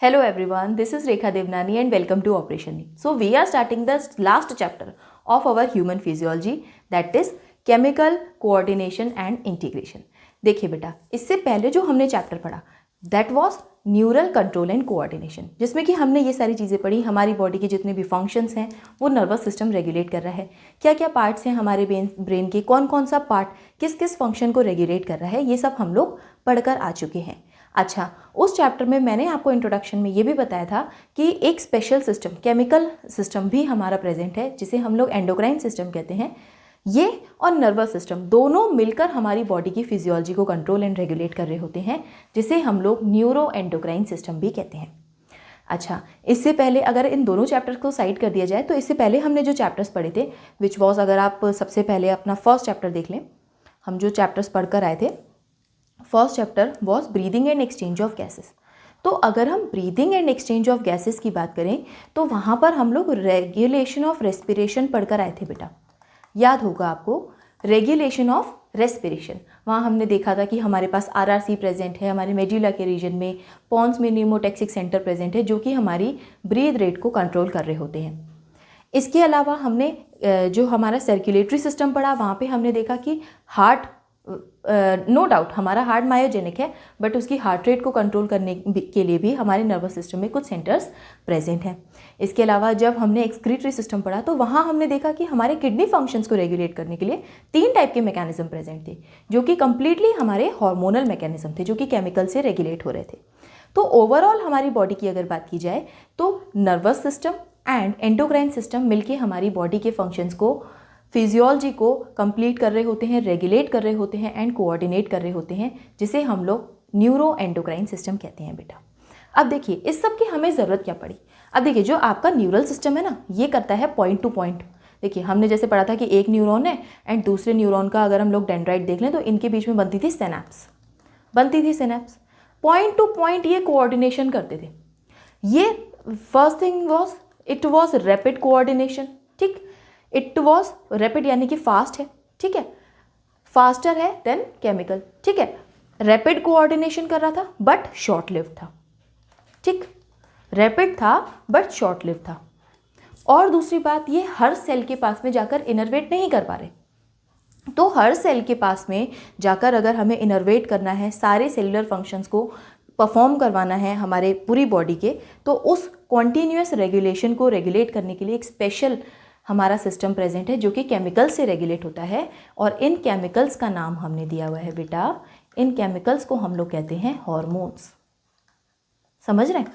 Hello everyone, this is Rekha Devnani and welcome to Operation Knee. So we are starting the last chapter of our human physiology, that is chemical coordination and integration. देखिए बेटा, इससे पहले जो हमने chapter पढ़ा that was neural control and coordination, जिसमें कि हमने ये सारी चीज़ें पढ़ी। हमारी बॉडी के जितने भी फंक्शंस हैं वो नर्वस सिस्टम रेगुलेट कर रहा है। क्या क्या पार्ट्स हैं हमारे ब्रेन के, कौन कौन सा पार्ट किस किस फंक्शन को रेगुलेट कर रहा है, ये सब हम लोग पढ़कर आ चुके हैं। अच्छा, उस चैप्टर में मैंने आपको इंट्रोडक्शन में ये भी बताया था कि एक स्पेशल सिस्टम, केमिकल सिस्टम भी हमारा प्रेजेंट है, जिसे हम लोग एंडोक्राइन सिस्टम कहते हैं। ये और नर्वस सिस्टम दोनों मिलकर हमारी बॉडी की फिजियोलॉजी को कंट्रोल एंड रेगुलेट कर रहे होते हैं, जिसे हम लोग न्यूरो एंडोक्राइन सिस्टम भी कहते हैं। अच्छा, इससे पहले अगर इन दोनों चैप्टर्स को साइड कर दिया जाए तो इससे पहले हमने जो चैप्टर्स पढ़े थे विच वॉज, अगर आप सबसे पहले अपना फर्स्ट चैप्टर देख लें, हम जो चैप्टर्स पढ़कर आए थे, first chapter was breathing and exchange of gases. तो अगर हम breathing and exchange of gases की बात करें तो वहाँ पर हम लोग रेगुलेशन ऑफ रेस्पिरेशन पढ़कर आए थे बेटा, याद होगा आपको, रेगुलेशन ऑफ रेस्पिरेशन। वहाँ हमने देखा था कि हमारे पास आरआरसी प्रेजेंट है, हमारे मेडुला के रीजन में, पॉन्स में न्यूमोटैक्सिक सेंटर प्रेजेंट है, जो कि हमारी ब्रीथ रेट को कंट्रोल कर रहे होते हैं। इसके अलावा हमने जो हमारा सर्कुलेटरी सिस्टम पढ़ा, वहाँ पे हमने देखा कि हार्ट, नो डाउट हमारा हार्ट मायोजेनिक है, बट उसकी हार्ट रेट को कंट्रोल करने के लिए भी हमारे नर्वस सिस्टम में कुछ सेंटर्स प्रेजेंट हैं। इसके अलावा जब हमने एक्सक्रीटरी सिस्टम पढ़ा तो वहाँ हमने देखा कि हमारे किडनी फंक्शंस को रेगुलेट करने के लिए 3 टाइप के मैकेनिज्म प्रेजेंट थे, जो कि कंप्लीटली हमारे हार्मोनल मैकेनिज्म थे, जो कि केमिकल से रेगुलेट हो रहे थे। तो ओवरऑल हमारी बॉडी की अगर बात की जाए तो nervous system and endocrine system मिलके हमारी बॉडी के फंक्शंस को, फिजियोलॉजी को कंप्लीट कर रहे होते हैं, रेगुलेट कर रहे होते हैं एंड कोऑर्डिनेट कर रहे होते हैं, जिसे हम लोग न्यूरो एंडोक्राइन सिस्टम कहते हैं बेटा। अब देखिए इस सब की हमें ज़रूरत क्या पड़ी। अब देखिए जो आपका न्यूरल सिस्टम है ना, ये करता है पॉइंट टू पॉइंट। देखिए हमने जैसे पढ़ा था कि एक न्यूरॉन है एंड दूसरे न्यूरॉन का अगर हम लोग डेंड्राइट देख लें तो इनके बीच में बनती थी सिनैप्स। पॉइंट टू पॉइंट ये कोऑर्डिनेशन करते थे। ये first thing was, it was rapid coordination. ठीक, इट वॉज रैपिड यानी कि फास्ट है, ठीक है, फास्टर है देन केमिकल, ठीक है। रैपिड कोऑर्डिनेशन कर रहा था बट शॉर्ट लिव्ड था, ठीक, रैपिड था बट शॉर्ट लिव्ड था। और दूसरी बात, ये हर सेल के पास में जाकर इनर्वेट नहीं कर पा रहे। तो हर सेल के पास में जाकर अगर हमें इनर्वेट करना है, सारे सेलुलर फंक्शंस को परफॉर्म करवाना है हमारे पूरी बॉडी के, तो उस कॉन्टीन्यूअस रेगुलेशन को रेगुलेट करने के लिए एक स्पेशल हमारा सिस्टम प्रेजेंट है, जो कि केमिकल्स से रेगुलेट होता है। और इन केमिकल्स का नाम हमने दिया हुआ है बेटा, इन केमिकल्स को हम लोग कहते हैं हॉर्मोन्स। समझ रहे हैं?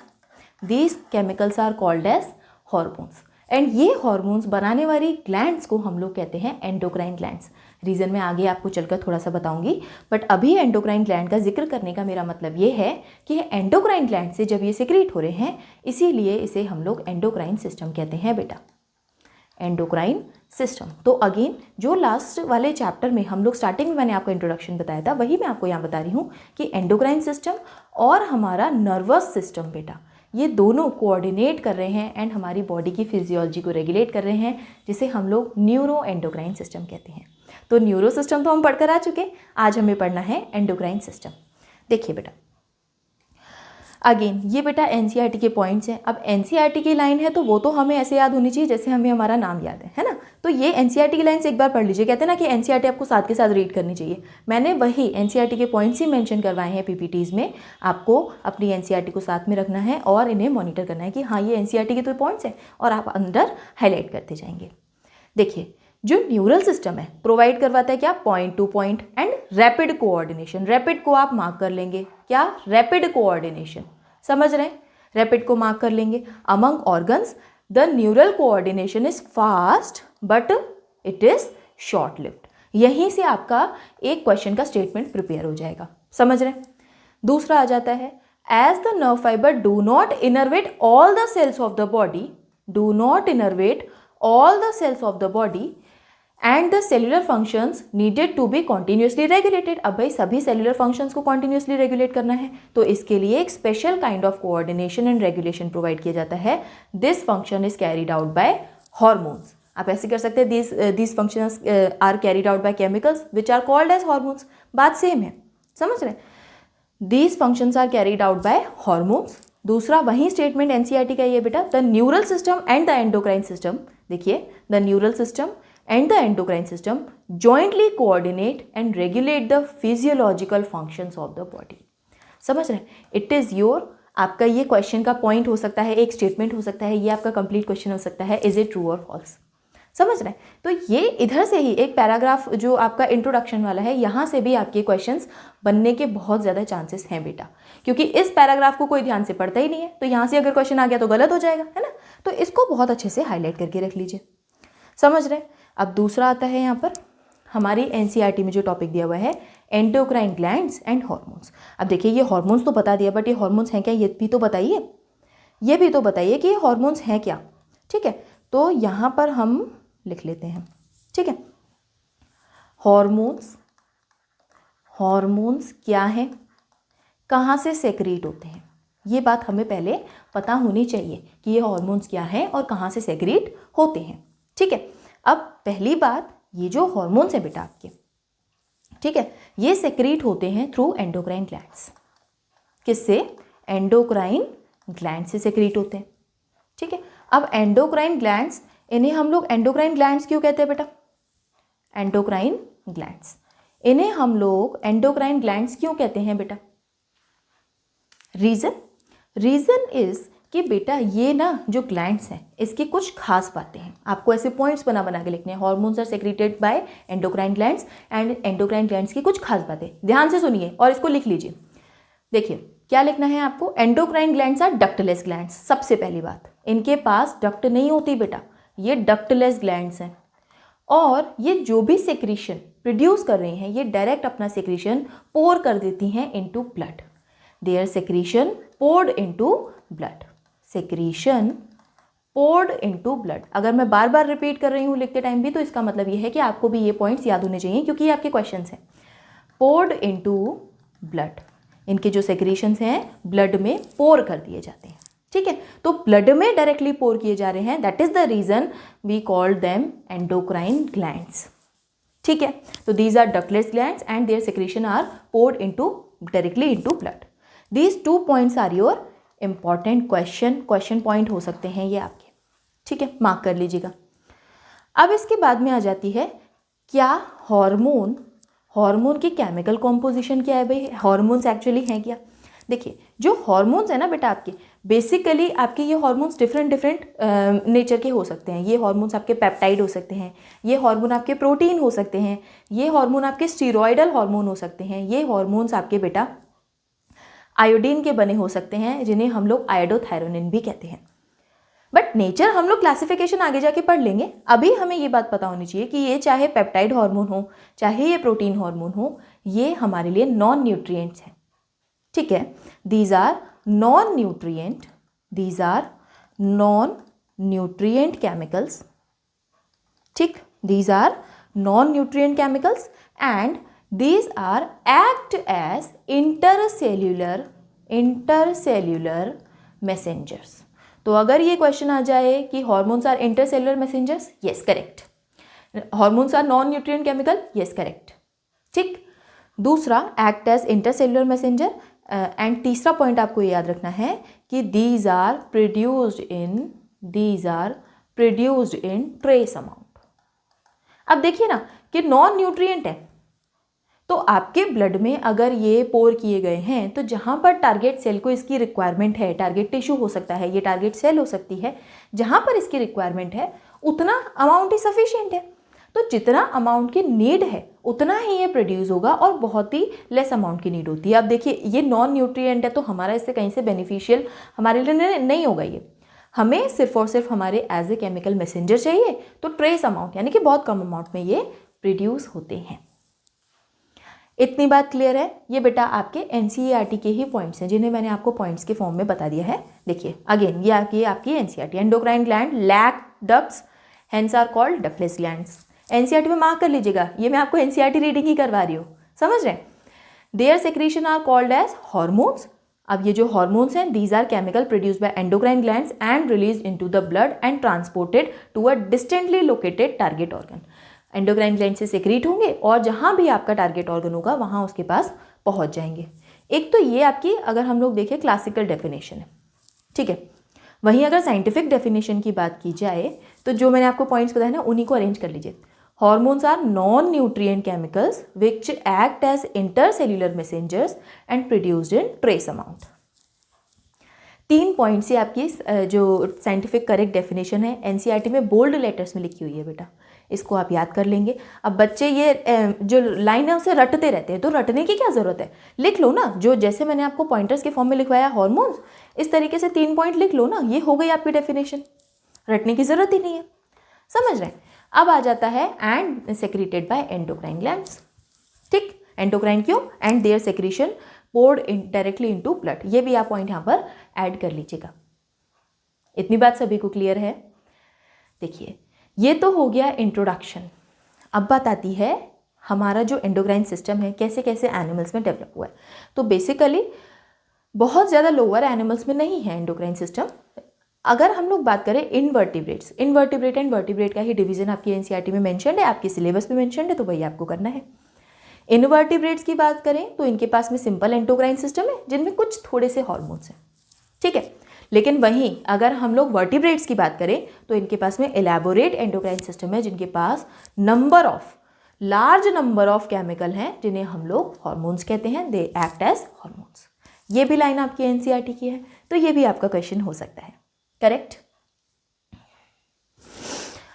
These chemicals are called as hormones and ये हॉर्मोन्स बनाने वाली ग्लैंड्स को हम लोग कहते हैं एंडोक्राइन ग्लैंड्स। रीज़न मैं आगे आपको चलकर थोड़ा सा बताऊंगी, बट अभी एंडोक्राइन ग्लैंड का जिक्र करने का मेरा मतलब ये है कि एंडोक्राइन ग्लैंड से जब ये सिक्रीट हो रहे हैं, इसीलिए इसे हम लोग एंडोक्राइन सिस्टम कहते हैं बेटा, एंडोक्राइन सिस्टम। तो अगेन जो लास्ट वाले चैप्टर में हम लोग स्टार्टिंग में मैंने आपको इंट्रोडक्शन बताया था, वही मैं आपको यहाँ बता रही हूँ कि एंडोक्राइन सिस्टम और हमारा नर्वस सिस्टम बेटा, ये दोनों कोऑर्डिनेट कर रहे हैं एंड हमारी बॉडी की फिजियोलॉजी को रेगुलेट कर रहे हैं, जिसे हम लोग न्यूरो एंडोक्राइन सिस्टम कहते हैं। तो न्यूरो सिस्टम तो हम पढ़कर आ चुके, आज हमें पढ़ना है एंडोक्राइन सिस्टम। देखिए बेटा, अगेन ये बेटा एनसीईआरटी के पॉइंट्स हैं। अब एनसीईआरटी की लाइन है तो वो तो हमें ऐसे याद होनी चाहिए जैसे हमें हमारा नाम याद है ना। तो ये एनसीईआरटी की लाइन से एक बार पढ़ लीजिए। कहते हैं ना कि एनसीईआरटी आपको साथ के साथ रीड करनी चाहिए। मैंने वही एनसीईआरटी के पॉइंट्स ही मेंशन करवाए हैं पीपीटीज़ में। आपको अपनी एनसीईआरटी को साथ में रखना है और इन्हें मॉनिटर करना है कि हाँ ये एनसीईआरटी के तो पॉइंट्स हैं, और आप अंदर हाईलाइट करते जाएंगे। देखिए जो न्यूरल सिस्टम है प्रोवाइड करवाता है क्या, point two point and rapid coordination. Rapid को आप मार्क कर लेंगे, क्या, रैपिड कोऑर्डिनेशन, समझ रहे हैं, रैपिड को मार्क कर लेंगे। Among organs the neural coordination is fast but it is short lived. यहीं से आपका एक क्वेश्चन का स्टेटमेंट प्रिपेयर हो जाएगा, समझ रहे हैं। दूसरा आ जाता है, as the nerve fibre do not innervate all the cells of the body, do not innervate all the cells of the body and the cellular functions needed to be continuously regulated. अब भाई सभी cellular functions को continuously regulate करना है, तो इसके लिए एक special kind of coordination and regulation provide किया जाता है। This function is carried out by hormones. आप ऐसे कर सकते हैं, this functions are carried out by chemicals which are called as hormones. बात सेम है, समझ रहे हैं। These functions are carried out by hormones दूसरा वही स्टेटमेंट एनसीईआरटी का ये बेटा, the neural system and the endocrine system, देखिए the neural system and the endocrine system jointly coordinate and regulate the physiological functions of the body. समझ रहे? It is your, आपका ये क्वेश्चन का पॉइंट हो सकता है, एक स्टेटमेंट हो सकता है, ये आपका कंप्लीट क्वेश्चन हो सकता है, इज इट ट्रू और फॉल्स। समझ रहे हैं? तो ये इधर से ही एक पैराग्राफ जो आपका इंट्रोडक्शन वाला है, यहाँ से भी आपके क्वेश्चंस बनने के बहुत ज़्यादा चांसेस हैं बेटा, क्योंकि इस पैराग्राफ को कोई ध्यान से पढ़ता ही नहीं है, तो यहाँ से अगर क्वेश्चन आ गया तो गलत हो जाएगा, है ना। तो इसको बहुत अच्छे से हाईलाइट करके रख लीजिए। समझ रहे? अब दूसरा आता है यहाँ पर हमारी एनसीईआरटी में जो टॉपिक दिया हुआ है, एंडोक्राइन ग्लैंड्स एंड हार्मोन्स। अब देखिए ये हार्मोन्स तो बता दिया, बट ये हार्मोन्स हैं क्या, ये भी तो बताइए, ये भी तो बताइए कि ये हार्मोन्स हैं क्या। ठीक है, तो यहाँ पर हम लिख लेते हैं। ठीक है, हार्मोन्स, हार्मोन्स क्या हैं, कहाँ से सेक्रेट होते हैं, ये बात हमें पहले पता होनी चाहिए कि ये हार्मोन्स क्या हैं और कहाँ से सेक्रेट होते हैं। ठीक है, अब पहली बात, ये जो हार्मोन्स हैं बेटा आपके, ठीक है, ये सेक्रेट होते हैं थ्रू एंडोक्राइन ग्लैंड्स। किससे? एंडोक्राइन ग्लैंड से सेक्रेट होते हैं। ठीक है, अब एंडोक्राइन ग्लैंड्स, इन्हें हम लोग एंडोक्राइन ग्लैंड्स क्यों कहते हैं बेटा? एंडोक्राइन ग्लैंड्स, इन्हें हम लोग एंडोक्राइन ग्लैंड्स क्यों कहते हैं बेटा? रीज़न, रीज़न इज़ कि बेटा ये ना जो ग्लैंड्स हैं इसकी कुछ खास बातें हैं, आपको ऐसे पॉइंट्स बना बना के लिखने हैं। Hormones are secreted by endocrine glands and endocrine glands की कुछ खास बातें, ध्यान से सुनिए और इसको लिख लीजिए। देखिए क्या लिखना है आपको, endocrine glands are ductless glands. सबसे पहली बात, इनके पास डक्ट नहीं होती बेटा, ये डक्टलेस ग्लैंड्स हैं, और ये जो भी सेक्रीशन प्रोड्यूस कर रही हैं ये डायरेक्ट अपना सेक्रीशन पोर कर देती हैं into blood. Their secretion poured into blood, secretion poured into blood. अगर मैं बार बार रिपीट कर रही हूँ लिखते टाइम भी, तो इसका मतलब ये है कि आपको भी ये पॉइंट्स याद होने चाहिए, क्योंकि ये आपके क्वेश्चंस हैं। पोर्ड इनटू ब्लड, इनके जो सेक्रीशंस हैं ब्लड में पोर कर दिए जाते हैं। ठीक है, तो ब्लड में डायरेक्टली पोर किए जा रहे हैं, that is the reason we called them endocrine glands. ठीक है, तो these are ductless glands and their secretion are poured into directly into blood. These 2 points are your important question point हो सकते हैं ये आपके। ठीक है, मार्क कर लीजिएगा। अब इसके बाद में आ जाती है क्या हार्मोन, हार्मोन की केमिकल कॉम्पोजिशन क्या है भाई, हार्मोन्स एक्चुअली हैं क्या। देखिए जो हार्मोन्स है ना बेटा आपके, बेसिकली आपके ये हार्मोन्स डिफरेंट नेचर के हो सकते हैं। ये हार्मोन्स आपके पेप्टाइड हो सकते हैं, ये हार्मोन आपके प्रोटीन हो सकते हैं, ये हार्मोन आपके स्टीरॉयडल हार्मोन हो सकते हैं, ये हार्मोन्स आपके बेटा आयोडीन के बने हो सकते हैं, जिन्हें हम लोग आयोडोथायरोनिन भी कहते हैं। बट नेचर हम लोग क्लासिफिकेशन आगे जाके पढ़ लेंगे, अभी हमें ये बात पता होनी चाहिए कि ये चाहे पेप्टाइड हार्मोन हो चाहे ये प्रोटीन हार्मोन हो, ये हमारे लिए नॉन न्यूट्रिएंट्स हैं। ठीक है, these are non nutrient, these are non nutrient chemicals. ठीक, these are non nutrient chemicals and these are act as intercellular messengers। तो अगर ये क्वेश्चन आ जाए कि hormones are intercellular messengers, yes correct. Hormones are non nutrient chemical, yes correct. ठीक, दूसरा act as intercellular messenger, and तीसरा point आपको याद रखना है कि these are produced in trace amount. अब देखिए ना कि नॉन न्यूट्रिएंट है, तो आपके ब्लड में अगर ये पोर किए गए हैं, तो जहाँ पर टारगेट सेल को इसकी रिक्वायरमेंट है, टारगेट टिश्यू हो सकता है, ये टारगेट सेल हो सकती है, जहाँ पर इसकी रिक्वायरमेंट है उतना अमाउंट ही सफिशिएंट है। तो जितना अमाउंट की नीड है उतना ही ये प्रोड्यूस होगा और बहुत ही लेस अमाउंट की नीड होती है। अब देखिए ये नॉन न्यूट्रिएंट है, तो हमारा इससे कहीं से बेनिफिशियल हमारे लिए नहीं होगा। ये हमें सिर्फ और सिर्फ हमारे एज ए केमिकल मैसेंजर चाहिए, तो ट्रेस अमाउंट यानी कि बहुत कम अमाउंट में ये प्रोड्यूस होते हैं। इतनी बात क्लियर है। ये बेटा आपके एनसीईआरटी के ही पॉइंट्स हैं, जिन्हें मैंने आपको पॉइंट्स के फॉर्म में बता दिया है। देखिए अगेन ये आपकी NCERT, endocrine gland lack ducts hence are called ductless glands. NCERT में मार्क कर लीजिएगा, ये मैं आपको एनसीईआरटी रीडिंग ही करवा रही हूँ, समझ रहे हैं। Their secretion are called as hormones. अब ये जो हार्मोन्स हैं, these are chemical produced by endocrine glands and released into the blood and transported to a distantly located target organ. Endocrine gland से सेक्रीट होंगे और जहाँ भी आपका टारगेट ऑर्गन होगा वहाँ उसके पास पहुँच जाएंगे। एक तो ये आपकी, अगर हम लोग देखें, क्लासिकल डेफिनेशन है। ठीक है। वहीं अगर साइंटिफिक डेफिनेशन की बात की जाए तो जो मैंने आपको पॉइंट्स बताए ना उन्हीं को अरेंज कर लीजिए। Hormones are non nutrient chemicals which act as intercellular messengers and produced in trace amount. 3 point से आपकी जो साइंटिफिक करेक्ट डेफिनेशन है एनसीईआरटी में बोल्ड लेटर्स में लिखी हुई है बेटा, इसको आप याद कर लेंगे। अब बच्चे ये जो लाइन है उसे रटते रहते हैं, तो रटने की क्या ज़रूरत है, लिख लो ना। जो जैसे मैंने आपको पॉइंटर्स के फॉर्म में लिखवाया हार्मोन्स, इस तरीके से 3 पॉइंट लिख लो ना, ये हो गई आपकी डेफिनेशन, रटने की ज़रूरत ही नहीं है। समझ रहे हैं। अब आ जाता है and secreted by endocrine glands. ठीक, एंडोक्राइन क्यों, and their secretion poured directly into blood. ये भी आप पॉइंट यहाँ पर ऐड कर लीजिएगा। इतनी बात सभी को क्लियर है। देखिए ये तो हो गया इंट्रोडक्शन। अब बात आती है हमारा जो एंडोक्राइन सिस्टम है कैसे कैसे एनिमल्स में डेवलप हुआ है। तो बेसिकली बहुत ज़्यादा लोअर एनिमल्स में नहीं है एंडोक्राइन सिस्टम। अगर हम लोग बात करें इनवर्टिब्रेट्स, इनवर्टिब्रेट एंड वर्टिब्रेट का ही डिवीजन आपकी एनसीईआरटी में मेंशन्ड है, आपके सिलेबस में मेंशन्ड है, तो वही आपको करना है। इनवर्टिब्रेट्स की बात करें तो इनके पास में सिंपल एंडोक्राइन सिस्टम है जिनमें कुछ थोड़े से हॉर्मोन्स हैं, ठीक है। लेकिन वहीं अगर हम लोग वर्टिब्रेट्स की बात करें तो इनके पास में एलैबोरेट एंडोक्राइन सिस्टम है जिनके पास लार्ज नंबर ऑफ केमिकल हैं जिन्हें हम लोग हॉर्मोन्स कहते हैं, दे एक्ट एज हॉर्मोन्स। ये भी लाइन आपकी एनसीईआरटी की है, तो ये भी आपका क्वेश्चन हो सकता है, करेक्ट।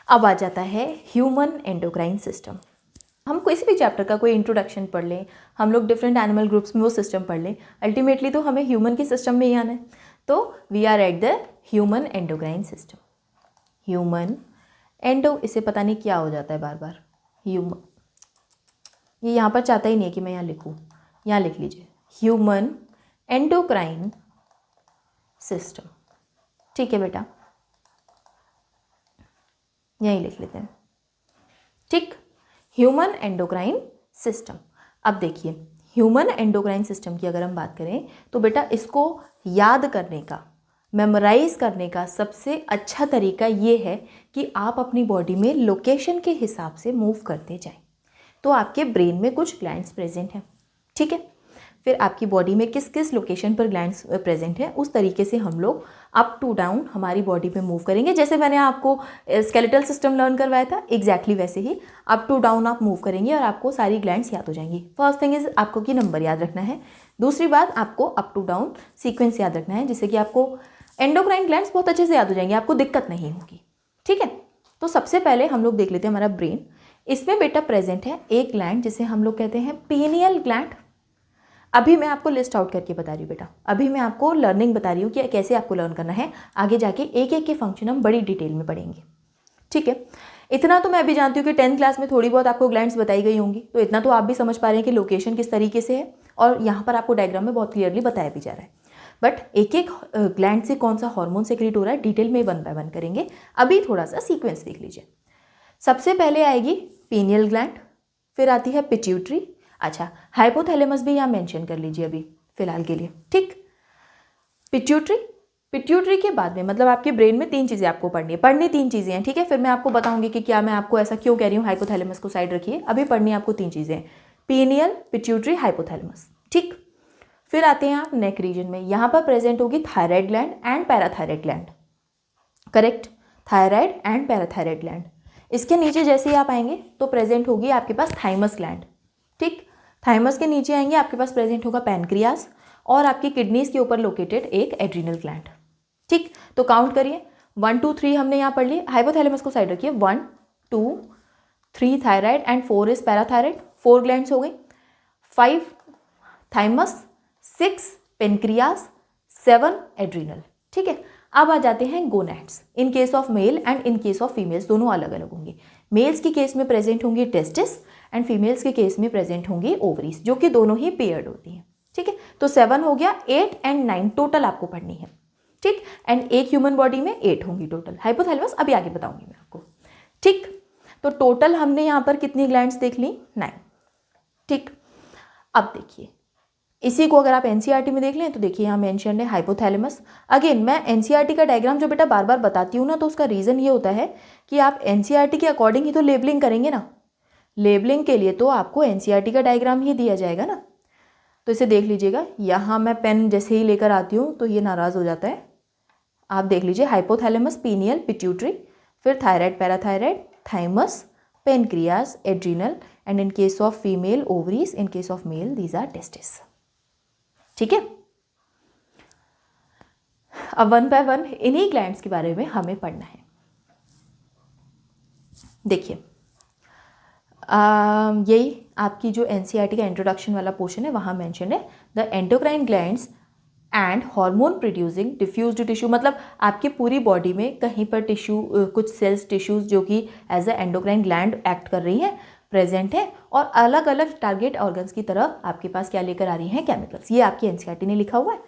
अब आ जाता है ह्यूमन एंडोक्राइन सिस्टम। हम किसी भी चैप्टर का कोई इंट्रोडक्शन पढ़ लें, हम लोग डिफरेंट एनिमल ग्रुप्स में वो सिस्टम पढ़ लें, अल्टीमेटली तो हमें ह्यूमन के सिस्टम में ही आना है। तो we are at the human endocrine system. Human endo, इसे पता नहीं क्या हो जाता है बार बार, ह्यूमन, ये यहाँ पर चाहता ही नहीं है कि मैं यहाँ लिखूँ, यहाँ लिख लीजिए ह्यूमन एंडोक्राइन सिस्टम। ठीक है बेटा, यहीं लिख लेते हैं, ठीक, ह्यूमन एंडोक्राइन सिस्टम। अब देखिए ह्यूमन एंडोक्राइन सिस्टम की अगर हम बात करें तो बेटा इसको याद करने का, मेमोराइज करने का सबसे अच्छा तरीका ये है कि आप अपनी बॉडी में लोकेशन के हिसाब से मूव करते जाएं। तो आपके ब्रेन में कुछ ग्लैंड्स प्रेजेंट हैं, ठीक है, फिर आपकी बॉडी में किस किस लोकेशन पर ग्लैंड्स प्रेजेंट हैं उस तरीके से हम लोग अप टू डाउन हमारी बॉडी पे मूव करेंगे। जैसे मैंने आपको स्केलेटल सिस्टम लर्न करवाया था, एग्जैक्टली वैसे ही अप टू डाउन आप मूव करेंगे और आपको सारी ग्लैंड्स याद हो जाएंगी। फर्स्ट थिंग इज आपको की नंबर याद रखना है, दूसरी बात आपको अप टू डाउन सीक्वेंस याद रखना है, जिससे कि आपको एंडोक्राइन ग्लैंड्स बहुत अच्छे से याद हो जाएंगे, आपको दिक्कत नहीं होगी, ठीक है। तो सबसे पहले हम लोग देख लेते हैं हमारा ब्रेन। इसमें बेटा प्रेजेंट है एक ग्लैंड जिसे हम लोग कहते हैं पीनियल ग्लैंड। अभी मैं आपको लिस्ट आउट करके बता रही हूँ बेटा, अभी मैं आपको लर्निंग बता रही हूँ कि कैसे आपको लर्न करना है, आगे जाके एक एक के फंक्शन हम बड़ी डिटेल में पढ़ेंगे, ठीक है। इतना तो मैं अभी जानती हूँ कि 10th क्लास में थोड़ी बहुत आपको ग्लैंड्स बताई गई होंगी, तो इतना तो आप भी समझ पा रहे हैं कि लोकेशन किस तरीके से है, और यहाँ पर आपको डायग्राम में बहुत क्लियरली बताया भी जा रहा है। बट एक एक ग्लैंड से कौन सा हार्मोन सेक्रेट हो रहा है डिटेल में 1 बाय 1 करेंगे। अभी थोड़ा सा सीक्वेंस देख लीजिए। सबसे पहले आएगी पीनियल ग्लैंड, फिर आती है पिट्यूटरी, अच्छा हाइपोथैलेमस भी यहाँ मेंशन कर लीजिए अभी फिलहाल के लिए, ठीक। पिट्यूटरी के बाद में मतलब आपके ब्रेन में 3 चीज़ें आपको पढ़नी 3 चीज़ें हैं, ठीक है। फिर मैं आपको बताऊंगी कि क्या मैं आपको ऐसा क्यों कह रही हूँ, हाइपोथैलेमस को साइड रखिए, अभी पढ़नी आपको 3 चीज़ें हैं, पीनियल, पिट्यूटरी, हाइपोथैलेमस, ठीक। फिर आते हैं आप नेक रीजन में, यहाँ पर प्रेजेंट होगी thyroid gland and parathyroid gland, correct, thyroid and parathyroid gland. इसके नीचे जैसे ही आप आएंगे तो प्रेजेंट होगी आपके पास थाइमस ग्लैंड, ठीक। थाइमस के नीचे आएंगे आपके पास प्रेजेंट होगा पैनक्रियास, और आपकी किडनीज के ऊपर लोकेटेड एक एड्रीनल ग्लैंड, ठीक। तो काउंट करिए 1 2 3 हमने यहाँ पढ़ लिए, हाइपोथैलेमस को साइड रखिए, 1 2 3 thyroid and 4 is parathyroid, 4 glands हो गई, 5 थाइमस, 6 पेनक्रियास, 7 एड्रीनल, ठीक है। अब आ जाते हैं gonads. In case of male and in case of females दोनों अलग अलग होंगे। मेल्स के केस में प्रेजेंट होंगी टेस्टिस एंड फीमेल्स के केस में प्रेजेंट होंगी ओवरीज, जो कि दोनों ही पेयर्ड होती हैं, ठीक है। तो 7 हो गया, 8 एंड 9 टोटल आपको पढ़नी है, ठीक। एंड एक ह्यूमन बॉडी में 8 होंगी टोटल। हाइपोथैलेमस अभी आगे बताऊंगी मैं आपको, ठीक। तो टोटल हमने यहाँ पर कितनी ग्लैंड्स देख ली, 9, ठीक। अब देखिए इसी को अगर आप एनसीईआरटी में देख लें तो देखिए यहाँ मेंशन है हाइपोथैलेमस। अगेन मैं एनसीईआरटी का डायग्राम जो बेटा बार बार बताती हूँ ना, तो उसका रीज़न ये होता है कि आप एनसीईआरटी के अकॉर्डिंग ही तो लेबलिंग करेंगे ना, लेबलिंग के लिए तो आपको एनसीईआरटी का डायग्राम ही दिया जाएगा ना। तो इसे देख लीजिएगा, यहाँ मैं पेन जैसे ही लेकर आती हूँ तो ये नाराज़ हो जाता है, आप देख लीजिए, हाइपोथैलेमस, पीनियल, पिट्यूटरी, फिर thyroid, parathyroid, thymus, pancreas, adrenal, and in case of female ovaries, in case of male these are testis. ठीक है, अब वन बाय वन इन्हीं ग्लैंड्स के बारे में हमें पढ़ना है। देखिए, यही आपकी जो एनसीईआरटी का इंट्रोडक्शन वाला पोर्शन है वहाँ मेंशन है, the endocrine glands and hormone producing diffused tissue, मतलब आपकी पूरी बॉडी में कहीं पर टिश्यू, कुछ सेल्स टिश्यूज जो कि as a endocrine gland act कर रही हैं, प्रेजेंट है, और अलग अलग टारगेट ऑर्गन्स की तरफ आपके पास क्या लेकर आ रही हैं, केमिकल्स। ये आपकी एनसीईआरटी ने लिखा हुआ है।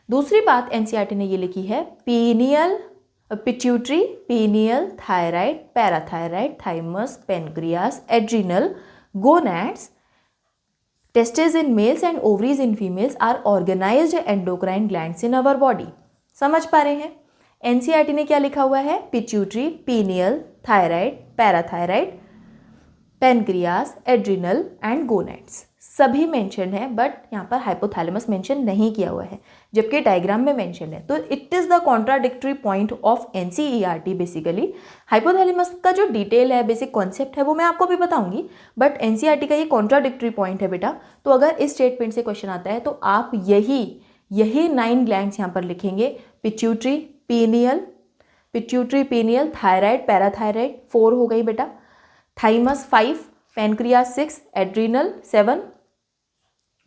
दूसरी बात एनसीईआरटी ने ये लिखी है, pineal, pituitary, pineal, thyroid, parathyroid, thymus, pancreas, adrenal, gonads, testes in males and ovaries in females are organized endocrine glands in our body। समझ पा रहे हैं? एनसीईआरटी ने क्या लिखा हुआ है, pituitary, pineal, thyroid, parathyroid, pancreas, adrenal and gonads सभी मेंशन है, बट यहाँ पर हाइपोथैलेमस मेंशन नहीं किया हुआ है, जबकि डायग्राम में मेंशन है। तो it is the contradictory point of NCERT. Basically hypothalamus का जो डिटेल है, बेसिक कॉन्सेप्ट है, वो मैं आपको भी बताऊंगी, बट एनसीईआरटी का ये कॉन्ट्राडिक्टरी पॉइंट है बेटा। तो अगर इस स्टेटमेंट से क्वेश्चन आता है तो आप यही 9 ग्लैंड्स यहाँ पर लिखेंगे, पिट्यूटरी, पीनियल, थायराइड, पैराथायराइड 4 हो गई बेटा, थाइमस 5, पेनक्रियास 6, एड्रिनल 7,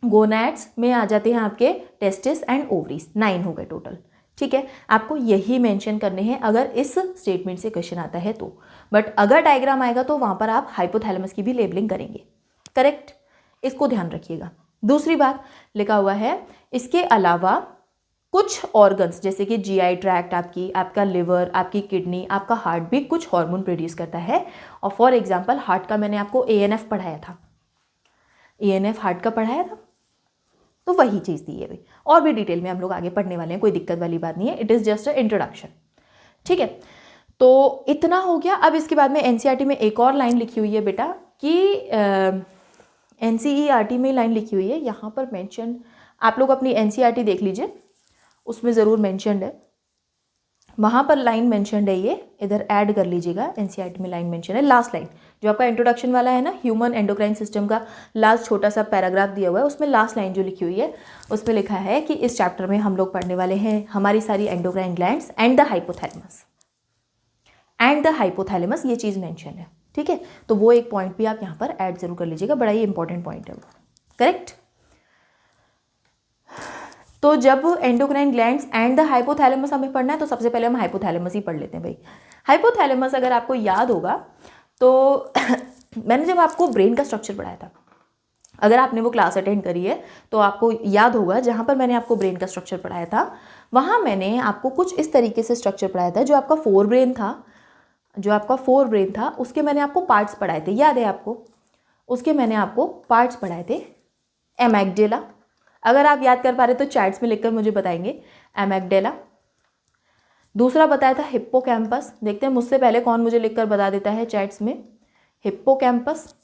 गोनैड्स में आ जाते हैं आपके टेस्टिस एंड ओवरीज, 9 हो गए टोटल। ठीक है, आपको यही मेंशन करने हैं अगर इस स्टेटमेंट से क्वेश्चन आता है तो, बट अगर डायग्राम आएगा तो वहाँ पर आप हाइपोथैलेमस की भी लेबलिंग करेंगे। करेक्ट, इसको ध्यान रखिएगा। दूसरी बात लिखा हुआ है, इसके अलावा कुछ ऑर्गन्स जैसे कि जीआई ट्रैक्ट, आपका लिवर, आपकी किडनी, आपका हार्ट भी कुछ हार्मोन प्रोड्यूस करता है। और फॉर एग्जांपल हार्ट का मैंने आपको एएनएफ पढ़ाया था, एएनएफ हार्ट का पढ़ाया था, तो वही चीज़ दी है भाई। और भी डिटेल में हम लोग आगे पढ़ने वाले हैं, कोई दिक्कत वाली बात नहीं है, it is just a introduction. ठीक है, तो इतना हो गया। अब इसके बाद में एनसीईआरटी में एक और लाइन लिखी हुई है बेटा कि एनसीईआरटी में लाइन लिखी हुई है यहाँ पर मेंशन, आप लोग अपनी एनसीईआरटी देख लीजिए, उसमें ज़रूर मेंशनड है, वहाँ पर लाइन मेंशनड है, ये इधर ऐड कर लीजिएगा। एनसीईआरटी में लाइन मेंशन है, लास्ट लाइन जो आपका इंट्रोडक्शन वाला है ना, ह्यूमन एंडोक्राइन सिस्टम का लास्ट छोटा सा पैराग्राफ दिया हुआ है, उसमें लास्ट लाइन जो लिखी हुई है उसमें लिखा है कि इस चैप्टर में हम लोग पढ़ने वाले हैं हमारी सारी endocrine glands and the hypothalamus, ये चीज़ मेंशन है। ठीक है, तो वो एक पॉइंट भी आप यहाँ पर ऐड जरूर कर लीजिएगा, बड़ा ही इंपॉर्टेंट पॉइंट है वो। करेक्ट, तो जब endocrine glands and the hypothalamus हमें पढ़ना है तो सबसे पहले हम हाइपोथैलेमस ही पढ़ लेते हैं भाई। हाइपोथैलेमस अगर आपको याद होगा तो मैंने जब आपको ब्रेन का स्ट्रक्चर पढ़ाया था, अगर आपने वो क्लास अटेंड करी है तो आपको याद होगा, जहाँ पर मैंने आपको ब्रेन का स्ट्रक्चर पढ़ाया था वहाँ मैंने आपको कुछ इस तरीके से स्ट्रक्चर पढ़ाया था। जो आपका फोर ब्रेन था उसके मैंने आपको पार्ट्स पढ़ाए थे, याद है आपको? उसके मैंने आपको पार्ट्स पढ़ाए थे। एमेगडेला, अगर आप याद कर पा रहे तो चैट्स में लिखकर मुझे बताएंगे। एमेगडेला, दूसरा बताया था हिप्पोकैम्पस, देखते हैं मुझसे पहले कौन मुझे लिखकर बता देता है चैट्स में। हिप्पोकैम्पस।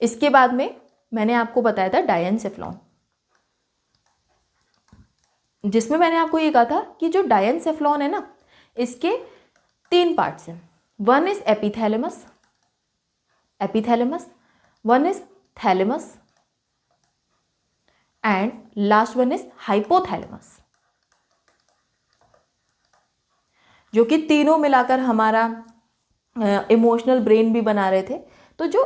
इसके बाद में मैंने आपको बताया था डायनसेफ्लॉन, जिसमें मैंने आपको ये कहा था कि जो डायनसेफ्लॉन है ना, इसके 3 पार्ट्स हैं। One is epithalamus, one is thalamus and last one is hypothalamus, जो कि तीनों मिलाकर हमारा इमोशनल ब्रेन भी बना रहे थे। तो जो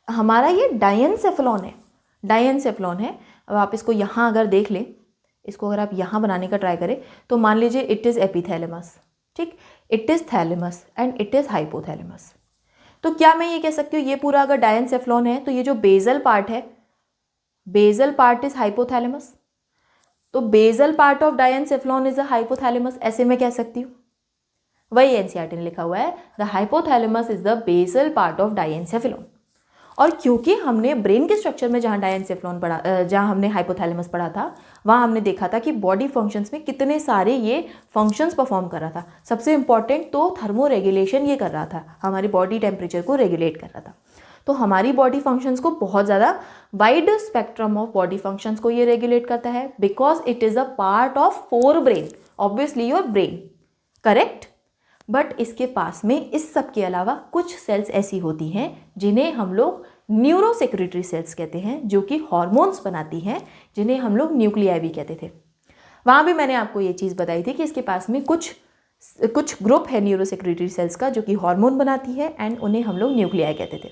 हमारा ये डायनसेफ्लॉन है, अब आप इसको यहाँ अगर देख लें, इसको अगर आप यहाँ बनाने का ट्राई करें तो मान लीजिए इट इज़ एपिथैलेमस, ठीक, it is thalamus and it is hypothalamus. तो क्या मैं ये कह सकती हूँ ये पूरा अगर डायनसेफ्लॉन है तो ये जो बेजल पार्ट है, बेजल पार्ट इज हाइपोथैलेमस, तो basal part of diencephalon is a hypothalamus, ऐसे मैं कह सकती हूँ। वही एनसीईआरटी ने लिखा हुआ है, the hypothalamus is the basal part of diencephalon. और क्योंकि हमने ब्रेन के स्ट्रक्चर में जहाँ डायनसेफ्लॉन पढ़ा, जहाँ हमने हाइपोथैलेमस पढ़ा था, वहाँ हमने देखा था कि बॉडी फंक्शंस में कितने सारे ये फंक्शंस परफॉर्म कर रहा था। सबसे इंपॉर्टेंट तो थर्मो रेगुलेशन ये कर रहा था, हमारी बॉडी टेम्परेचर को रेगुलेट कर रहा था। तो हमारी बॉडी फंक्शंस को बहुत ज़्यादा wide spectrum of body functions को ये रेगुलेट करता है, because it is a part of fore brain, obviously your brain, correct. But इसके पास में इस सब के अलावा कुछ सेल्स ऐसी होती हैं जिन्हें हम लोग न्यूरोसेक्रेटरी सेल्स कहते हैं, जो कि हॉर्मोन्स बनाती हैं, जिन्हें हम लोग न्यूक्लियाई भी कहते थे। वहाँ भी मैंने आपको ये चीज़ बताई थी कि इसके पास में कुछ ग्रुप है न्यूरोसेक्रेटरी सेल्स का जो कि हार्मोन बनाती है एंड उन्हें हम लोग न्यूक्लियाई कहते थे।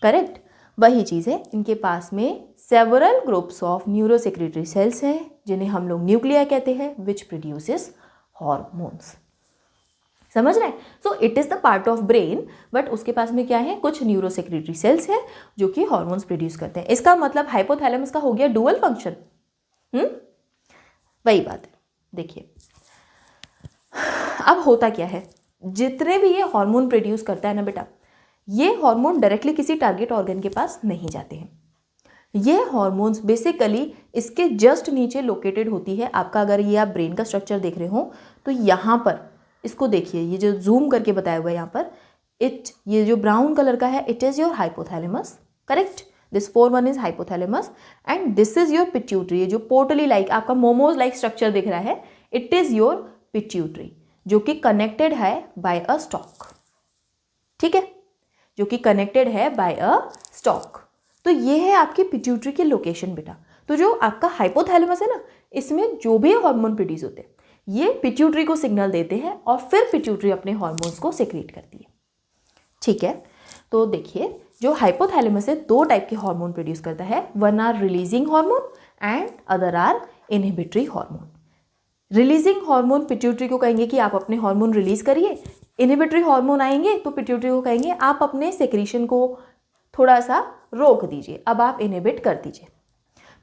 करेक्ट, वही चीज़ है, इनके पास में several groups of neurosecretory cells हैं जिन्हें हम लोग न्यूक्लियाई कहते हैं, विच प्रोड्यूसेस हॉर्मोन्स। समझ रहे हैं? So it is the part of brain, but उसके पास में क्या है, कुछ न्यूरोसेक्रेटरी सेल्स है जो कि हॉर्मोन्स प्रोड्यूस करते हैं। इसका मतलब हाइपोथैलेमस का हो गया डुअल फंक्शन। वही बात है। देखिए अब होता क्या है, जितने भी ये हार्मोन प्रोड्यूस करता है ना बेटा, ये हार्मोन डायरेक्टली किसी टारगेट ऑर्गन के पास नहीं जाते हैं। ये हार्मोन्स बेसिकली इसके जस्ट नीचे लोकेटेड होती है। आपका अगर ये आप ब्रेन का स्ट्रक्चर देख रहे हो तो यहाँ पर इसको देखिए, ये जो जूम करके बताया हुआ है यहाँ पर, ये जो ब्राउन कलर का है, it is your hypothalamus. Correct, this 4-1 is hypothalamus and this is your pituitary. ये जो पोर्टली लाइक आपका मोमोज लाइक स्ट्रक्चर दिख रहा है, इट इज़ योर पिट्यूटरी, जो कि कनेक्टेड है बाय अ स्टॉक। ठीक है, जो कि कनेक्टेड है बाय अ स्टॉक। तो ये है आपकी पिट्यूटरी की लोकेशन बेटा। तो जो आपका हाइपोथैलेमस है ना, इसमें जो भी हार्मोन प्रोड्यूस होते हैं ये पिट्यूटरी को सिग्नल देते हैं और फिर पिट्यूटरी अपने हार्मोन्स को सेक्रेट करती है। ठीक है, तो देखिए जो हाइपोथैलेमस है 2 टाइप के हार्मोन प्रोड्यूस करता है, one are releasing hormone and other are inhibitory hormone. Releasing hormone pituitary को कहेंगे कि आप अपने हार्मोन रिलीज करिए, इनहिबिटरी हार्मोन आएंगे तो पिट्यूटरी को कहेंगे आप अपने सेक्रीशन को थोड़ा सा रोक दीजिए, अब आप इनहिबिट कर दीजिए।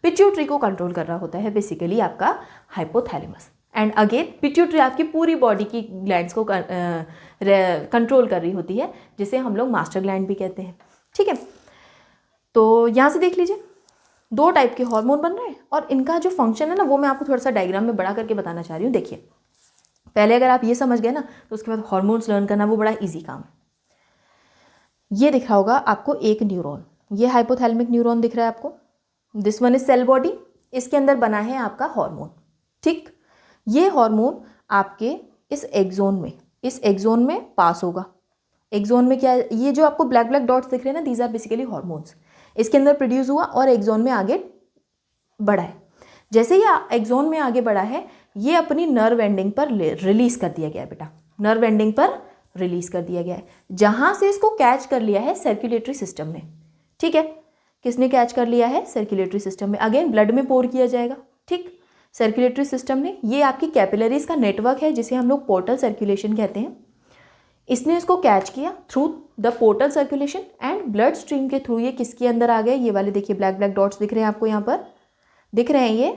पिट्यूटरी को कंट्रोल कर रहा होता है बेसिकली आपका हाइपोथैलेमस। एंड अगेन पिट्यूटरी आपकी पूरी बॉडी की ग्लैंड्स को कंट्रोल कर रही होती है, जिसे हम लोग मास्टर ग्लैंड भी कहते हैं। ठीक है, तो यहाँ से देख लीजिए 2 टाइप के हार्मोन बन रहे हैं और इनका जो फंक्शन है ना, वो मैं आपको थोड़ा सा डायग्राम में बड़ा करके बताना चाह रही हूँ। देखिए पहले अगर आप ये समझ गए ना, तो उसके बाद हार्मोन्स लर्न करना वो बड़ा ईजी काम है। ये दिख रहा होगा आपको एक न्यूरॉन, ये हाइपोथैलेमिक न्यूरॉन दिख रहा है आपको, this one is cell body, इसके अंदर बना है आपका हार्मोन। ठीक, ये हार्मोन आपके इस एक्सोन में पास होगा। एक्सोन में क्या है, ये जो आपको ब्लैक ब्लैक डॉट्स दिख रहे हैं ना, दीज आर बेसिकली हार्मोन्स। इसके अंदर प्रोड्यूस हुआ और एक्सोन में आगे बढ़ा है। जैसे ये एक्सोन में आगे बढ़ा है, ये अपनी नर्व एंडिंग पर रिलीज कर दिया गया है बेटा, नर्व एंडिंग पर रिलीज कर दिया गया है, जहां से इसको कैच कर लिया है सर्कुलेटरी सिस्टम ने। ठीक है, किसने कैच कर लिया है, सर्कुलेटरी सिस्टम में। अगेन ब्लड में पोर किया जाएगा। ठीक, सर्कुलेटरी सिस्टम ने, ये आपकी कैपिलरीज का नेटवर्क है जिसे हम लोग पोर्टल सर्कुलेशन कहते हैं। इसने इसको कैच किया through the portal circulation and blood stream के थ्रू ये किसके अंदर आ गए, ये वाले देखिए ब्लैक ब्लैक डॉट्स दिख रहे हैं आपको, यहाँ पर दिख रहे हैं, ये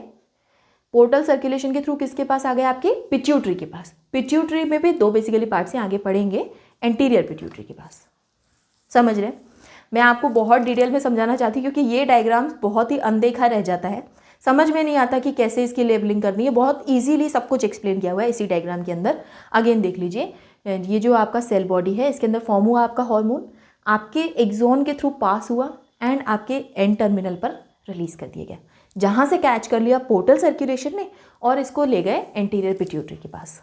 पोर्टल सर्कुलेशन के थ्रू किसके पास आ गए, आपके पिट्यूटरी के पास। पिट्यूटरी में भी 2 बेसिकली पार्ट से आगे पढ़ेंगे, एंटीरियर पिट्यूटरी के पास। समझ रहे हैं? मैं आपको बहुत डिटेल में समझाना चाहती हूँ क्योंकि ये डायग्राम्स बहुत ही अनदेखा रह जाता है, समझ में नहीं आता कि कैसे इसकी लेबलिंग करनी है। बहुत इजीली सब कुछ एक्सप्लेन किया हुआ है इसी डायग्राम के अंदर। अगेन देख लीजिए, ये जो आपका सेल बॉडी है, इसके अंदर फॉर्म हुआ आपका हार्मोन, आपके एक्सोन के थ्रू पास हुआ एंड आपके एंड टर्मिनल पर रिलीज कर दिया गया, जहाँ से कैच कर लिया पोर्टल सर्कुलेशन ने और इसको ले गए एंटीरियर पिट्यूटरी के पास।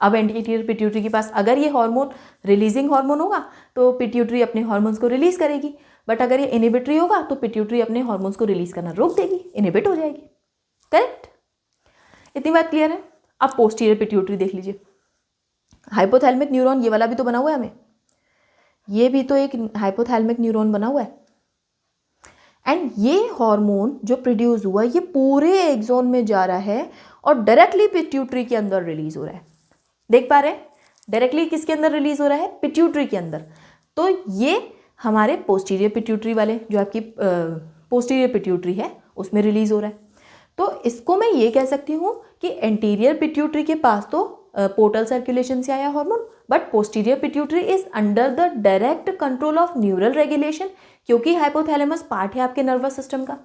अब एंटीरियर पिट्यूटरी के पास अगर ये हार्मोन रिलीजिंग हार्मोन होगा तो पिट्यूटरी अपने हार्मोन्स को रिलीज करेगी, बट अगर ये इनहिबिटरी होगा तो पिट्यूटरी अपने हार्मोन्स को रिलीज करना रोक देगी, इनहिबिट हो जाएगी। करेक्ट, इतनी बात क्लियर है? अब पोस्टीरियर पिट्यूटरी देख लीजिए, हाइपोथैलेमिक न्यूरॉन ये वाला भी तो बना हुआ है हमें, ये भी तो एक हाइपोथैलेमिक न्यूरॉन बना हुआ है। एंड ये हार्मोन जो प्रोड्यूस हुआ ये पूरे एक्सोन में जा रहा है और डायरेक्टली पिट्यूटरी के अंदर रिलीज हो रहा है। देख पा रहे हैं? डायरेक्टली किसके अंदर रिलीज हो रहा है, पिट्यूटरी के अंदर। तो ये हमारे पोस्टीरियर पिट्यूटरी वाले जो आपकी पोस्टीरियर पिट्यूटरी है उसमें रिलीज हो रहा है। तो इसको मैं ये कह सकती हूँ कि एंटीरियर पिट्यूटरी के पास तो पोर्टल सर्कुलेशन से आया hormone, but posterior pituitary is under the direct control of neural regulation, क्योंकि हाइपोथैलेमस पार्ट है आपके नर्वस सिस्टम का।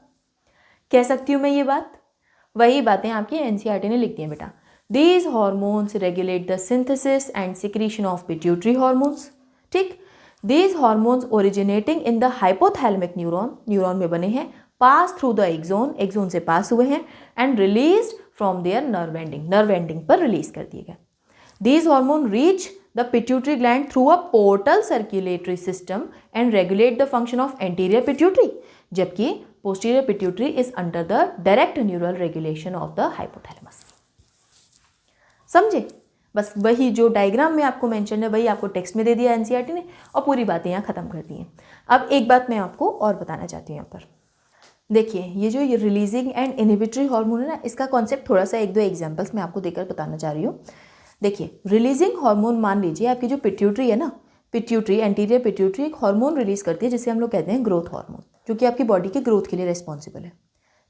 कह सकती हूँ मैं ये बात, वही बातें आपकी एनसीईआरटी ने लिख दी हैं बेटा। These hormones regulate the synthesis and secretion of pituitary hormones. ठीक, these hormones originating in the hypothalamic neuron में बने हैं, पास थ्रू द एक्सोन से पास हुए हैं and released from their nerve ending पर रिलीज कर दिए गए। These hormones reach the pituitary gland through a portal circulatory system and regulate the function of anterior pituitary, जबकि posterior pituitary is under the direct neural regulation of the hypothalamus. समझे? बस वही जो diagram में आपको मेंशन है वही आपको टेक्स्ट में दे दिया एनसीईआरटी ने और पूरी बातें यहाँ ख़त्म कर दी हैं. अब एक बात मैं आपको और बताना चाहती हूँ यहाँ पर. देखिए ये जो ये रिलीजिंग एंड इनहिबिटरी हार्मोन है ना, इसका कॉन्सेप्ट थोड़ा सा एक दो एग्जांपल्स मैं आपको देकर बताना चाह रही हूँ. देखिए रिलीजिंग हार्मोन, मान लीजिए आपकी जो पिट्यूटरी है ना, पिट्यूटरी एंटीरियर पिट्यूटरी एक हार्मोन रिलीज करती है जिसे हम लोग कहते हैं ग्रोथ हार्मोन, जो कि आपकी बॉडी के ग्रोथ के लिए रिस्पॉन्सिबल है.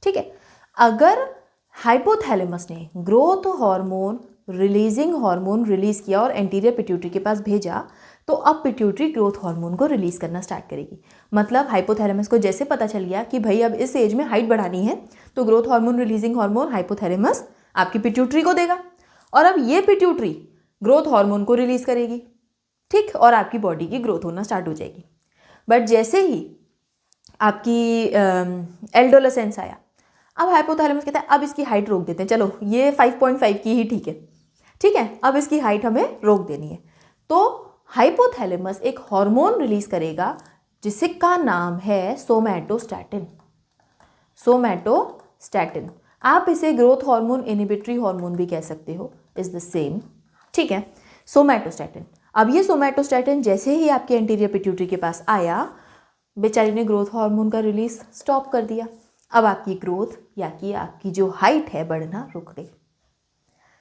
ठीक है, अगर हाइपोथैलेमस ने growth hormone releasing hormone release किया और एंटीरियर पिट्यूटरी के पास भेजा, तो अब पिट्यूटरी ग्रोथ हार्मोन को रिलीज करना स्टार्ट करेगी. मतलब हाइपोथैलेमस को जैसे पता चल गया कि भाई अब इस एज में हाइट बढ़ानी है, तो growth hormone releasing hormone hypothalamus आपकी पिट्यूटरी को देगा और अब ये पिट्यूटरी ग्रोथ हार्मोन को रिलीज करेगी. ठीक, और आपकी बॉडी की ग्रोथ होना स्टार्ट हो जाएगी. बट जैसे ही आपकी एडोलेसेंस आया, अब हाइपोथैलेमस कहता है अब इसकी हाइट रोक देते हैं, चलो ये 5.5 की ही ठीक है, ठीक है, अब इसकी हाइट हमें रोक देनी है. तो हाइपोथैलेमस एक हार्मोन रिलीज करेगा जिसका नाम है सोमैटोस्टैटिन. सोमैटोस्टैटिन, आप इसे ग्रोथ हार्मोन इनहिबिटरी हार्मोन भी कह सकते हो, इज द सेम. ठीक है, सोमैटोस्टैटिन. अब ये सोमैटोस्टैटिन जैसे ही आपके एंटीरियर पिट्यूटरी के पास आया, बेचारी ने ग्रोथ हार्मोन का रिलीज स्टॉप कर दिया. अब आपकी ग्रोथ या कि आपकी जो हाइट है बढ़ना रुक गई.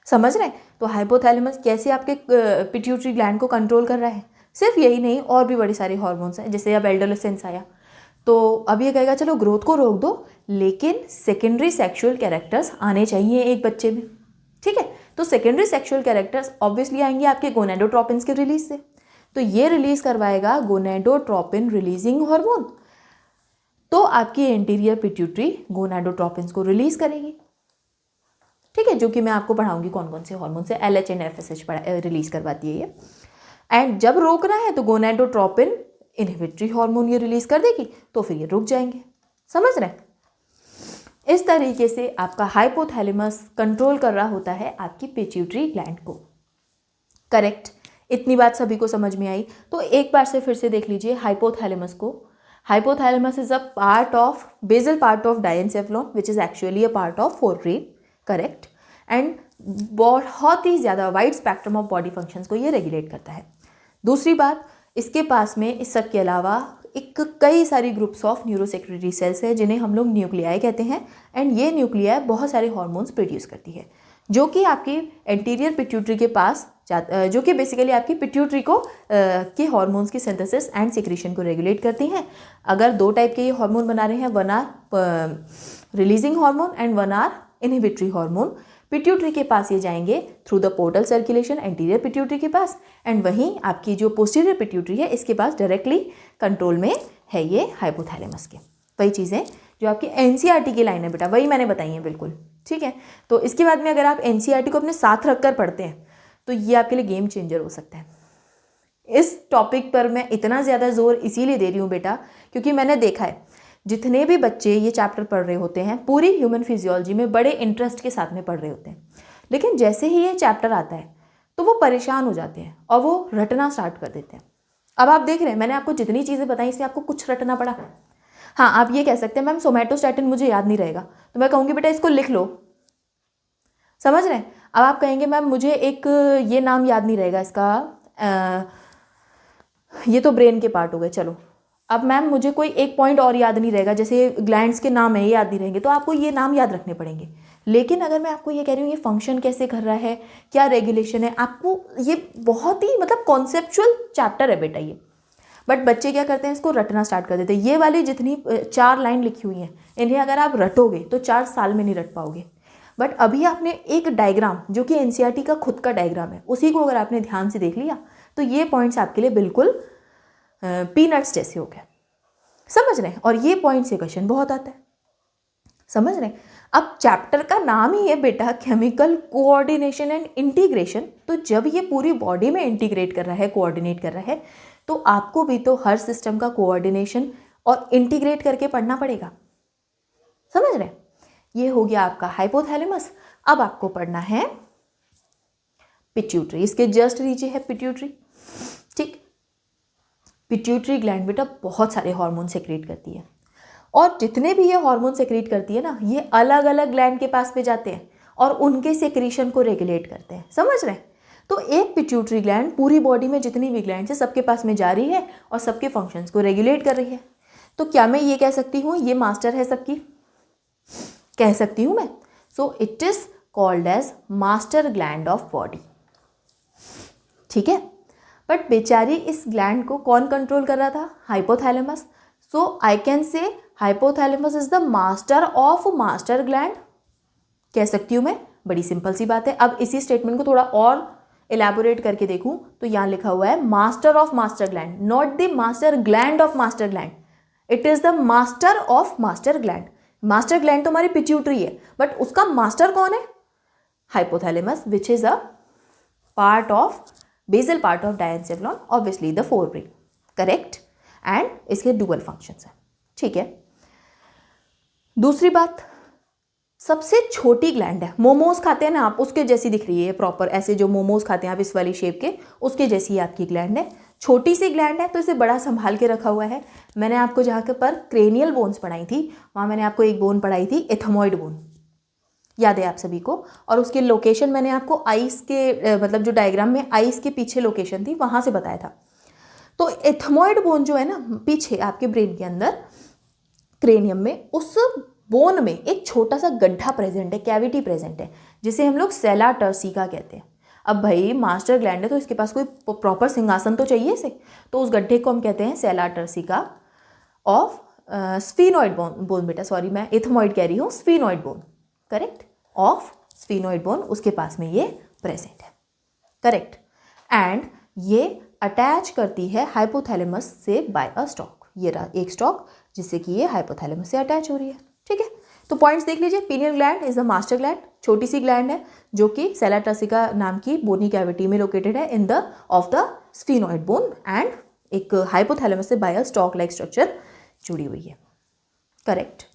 समझ रहे हैं? तो हाइपोथैलेमस कैसे आपके पिट्यूटरी ग्लैंड को कंट्रोल कर रहा है. सिर्फ यही नहीं, और भी बड़े सारे हार्मोन्स हैं. जैसे अब एडोलेसेंस आया तो अब ये कहेगा चलो ग्रोथ को रोक दो, लेकिन सेकेंडरी सेक्सुअल कैरेक्टर्स आने चाहिए एक बच्चे में. ठीक है, तो सेकेंडरी सेक्सुअल कैरेक्टर्स ऑब्वियसली आएंगे आपके गोनेडोट्रोपिन्स के रिलीज से. तो ये रिलीज करवाएगा गोनेडोट्रोपिन रिलीजिंग हार्मोन, तो आपकी एंटीरियर पिट्यूटरी गोनेडोट्रोपिन्स को रिलीज करेगी. ठीक है, जो कि मैं आपको पढ़ाऊंगी कौन कौन से हार्मोन से. LH एंड FSH रिलीज करवाती है ये. एंड जब रोकना है तो गोनेडोट्रोपिन इनहिबिटरी हार्मोन ये रिलीज कर देगी, तो फिर ये रुक जाएंगे. समझ रहे हैं? इस तरीके से आपका हाइपोथैलेमस कंट्रोल कर रहा होता है आपकी पिट्यूटरी ग्लैंड को. करेक्ट, इतनी बात सभी को समझ में आई. तो एक बार से फिर से देख लीजिए हाइपोथैलेमस को. Hypothalamus is a part of basal part of diencephalon which is actually a part of forebrain. Correct, and बहुत ही ज़्यादा wide spectrum of body functions को ये रेगुलेट करता है. दूसरी बात, इसके पास में इस सब के अलावा एक कई सारी ग्रुप्स ऑफ न्यूरोसेक्रेटरी सेल्स है जिन्हें हम लोग न्यूक्लियाई कहते हैं. एंड ये न्यूक्लियाई बहुत सारे हार्मोन्स प्रोड्यूस करती है जो कि आपकी एंटीरियर पिट्यूटरी के पास जो कि बेसिकली आपकी पिट्यूटरी को के हार्मोन्स की सिंथेसिस एंड सिक्रीशन को रेगुलेट करती हैं. अगर दो टाइप के ये हार्मोन बना रहे हैं, one are releasing hormone and one are inhibitory hormone. Pituitary के पास ये जाएंगे through the portal circulation anterior pituitary के पास, एंड वहीं आपकी जो पोस्टीरियर पिट्यूटरी है इसके पास डायरेक्टली कंट्रोल में है ये हाइपोथैलेमस के. वही चीज़ें जो आपकी एनसीईआरटी की लाइन है बेटा, वही मैंने बताई है बिल्कुल. ठीक है, तो इसके बाद में अगर आप एनसीईआरटी को अपने साथ रखकर पढ़ते हैं तो ये आपके लिए गेम चेंजर हो सकता है. इस टॉपिक पर मैं इतना ज़्यादा जोर इसीलिए दे रही हूँ बेटा, क्योंकि मैंने देखा है जितने भी बच्चे ये चैप्टर पढ़ रहे होते हैं पूरी ह्यूमन फिजियोलॉजी में बड़े इंटरेस्ट के साथ में पढ़ रहे होते हैं, लेकिन जैसे ही ये चैप्टर आता है तो वो परेशान हो जाते हैं और वो रटना स्टार्ट कर देते हैं. अब आप देख रहे हैं मैंने आपको जितनी चीज़ें बताई इससे आपको कुछ रटना पड़ा. हाँ, आप ये कह सकते हैं मैम सोमैटोस्टैटिन मुझे याद नहीं रहेगा, तो मैं कहूँगी बेटा इसको लिख लो. समझ रहे हैं? अब आप कहेंगे मैम मुझे एक ये नाम याद नहीं रहेगा इसका, ये तो ब्रेन के पार्ट हो गए. चलो, अब मैम मुझे कोई एक पॉइंट और याद नहीं रहेगा, जैसे ग्लैंड्स के नाम है ये याद नहीं रहेंगे, तो आपको ये नाम याद रखने पड़ेंगे. लेकिन अगर मैं आपको ये कह रही हूँ ये फंक्शन कैसे कर रहा है, क्या रेगुलेशन है, आपको ये बहुत ही मतलब कॉन्सेप्चुअल चैप्टर है बेटा ये. बट बच्चे क्या करते हैं, इसको रटना स्टार्ट कर देते हैं. ये वाली जितनी 4 लाइन लिखी हुई हैं इन्हें अगर आप रटोगे तो 4 साल में नहीं रट पाओगे. बट अभी आपने एक डायग्राम जो कि एनसीईआरटी का खुद का डायग्राम है, उसी को अगर आपने ध्यान से देख लिया तो ये पॉइंट्स आपके लिए बिल्कुल पीनट्स जैसे हो गए. समझ रहे हैं? और ये पॉइंट से क्वेश्चन बहुत आता है. समझ रहे हैं? अब चैप्टर का नाम ही है बेटा केमिकल कोऑर्डिनेशन एंड इंटीग्रेशन. तो जब ये पूरी बॉडी में इंटीग्रेट कर रहा है, कोऑर्डिनेट कर रहा है, तो आपको भी तो हर सिस्टम का कोऑर्डिनेशन और इंटीग्रेट करके पढ़ना पड़ेगा. समझ रहे हैं? ये हो गया आपका हाइपोथैलेमस. अब आपको पढ़ना है पिट्यूटरी, इसके जस्ट नीचे है पिट्यूटरी। ठीक, पिट्यूटरी ग्लैंड बेटा बहुत सारे हार्मोन सेक्रेट करती है, और जितने भी ये हार्मोन सेक्रेट करती है ना, ये अलग अलग ग्लैंड के पास पे जाते हैं और उनके सेक्रेशन को रेगुलेट करते हैं। समझ रहे हैं? तो एक पिट्यूटरी ग्लैंड पूरी बॉडी में जितनी भी ग्लैंड है सबके पास में जा रही है और सबके फंक्शंस को रेगुलेट कर रही है। तो क्या मैं ये कह सकती हूँ ये मास्टर है सबकी? कह सकती हूँ मैं। So it is called as master gland of body. ठीक है, बट बेचारी इस ग्लैंड को कौन कंट्रोल कर रहा था? Hypothalamus. So I can say hypothalamus is the master of master gland. कह सकती हूँ मैं, बड़ी सिंपल सी बात है। अब इसी स्टेटमेंट को थोड़ा और एलैबोरेट करके देखूँ तो यहाँ लिखा हुआ है master of master gland, not the master gland of master gland, it is the master of master gland. Master gland तो हमारी पिट्यूटरी है, बट उसका मास्टर कौन है? Hypothalamus, which is a part of basal part of diencephalon, obviously the forebrain. Correct, and इसके dual functions हैं। ठीक है, दूसरी बात, सबसे छोटी ग्लैंड है, मोमोज खाते हैं ना आप, उसके जैसी दिख रही है प्रॉपर, ऐसे जो मोमोज खाते हैं आप इस वाली शेप के, उसके जैसी आपकी ग्लैंड है। छोटी सी ग्लैंड है तो इसे बड़ा संभाल के रखा हुआ है। मैंने आपको जहाँ के पर क्रेनियल बोन्स पढ़ाई थी, वहाँ मैंने आपको एक बोन पढ़ाई थी एथमॉइड बोन, याद है आप सभी को? और उसकी लोकेशन मैंने आपको आइस के मतलब जो डायग्राम में आइस के पीछे लोकेशन थी वहाँ से बताया था। तो एथमॉइड बोन जो है ना पीछे आपके ब्रेन के अंदर क्रेनियम में, उस बोन में एक छोटा सा गड्ढा प्रेजेंट है, कैविटी प्रेजेंट है, जिसे हम लोग सेला टर्सिका कहते हैं। अब भाई मास्टर ग्लैंड है तो इसके पास कोई प्रॉपर सिंहासन तो चाहिए इसे, तो उस गड्ढे को हम कहते हैं सेला टर्सिका ऑफ स्फीनॉइड बोन। बेटा सॉरी, मैं एथमॉइड कह रही हूँ, sphenoid bone. Correct, of sphenoid bone, उसके पास में ये प्रेजेंट है। करेक्ट, एंड ये अटैच करती है हाइपोथैलेमस से बाय अ स्टॉक। ये रहा एक स्टॉक जिससे कि ये हाइपोथैलेमस से अटैच हो रही है। ठीक है, तो पॉइंट्स देख लीजिए। Pineal gland is the master gland, छोटी सी ग्लैंड है जो कि सेला टर्सिका नाम की बोनी कैविटी में लोकेटेड है in the of the sphenoid bone, and एक हाइपोथैलेमस से by a stalk like structure जुड़ी हुई है। करेक्ट।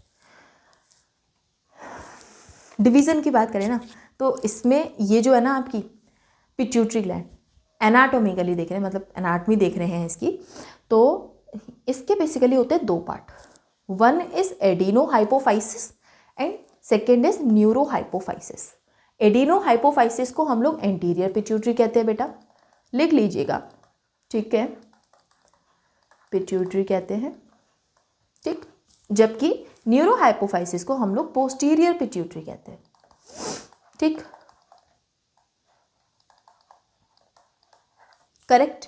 डिवीजन की बात करें ना तो इसमें ये जो है ना आपकी पिट्यूटरी ग्लैंड, एनाटोमिकली देख रहे हैं, मतलब एनाटमी देख रहे हैं इसकी, तो इसके बेसिकली होते हैं दो part. One is adeno hypophysis and second is neuro hypophysis. Adeno hypophysis को हम लोग एंटीरियर पिट्यूटरी कहते हैं बेटा, लिख लीजिएगा। ठीक है, पिट्यूटरी कहते हैं। ठीक, जबकि न्यूरो हाइपोफाइसिस को हम लोग पोस्टीरियर पिट्यूटरी कहते हैं। ठीक, correct,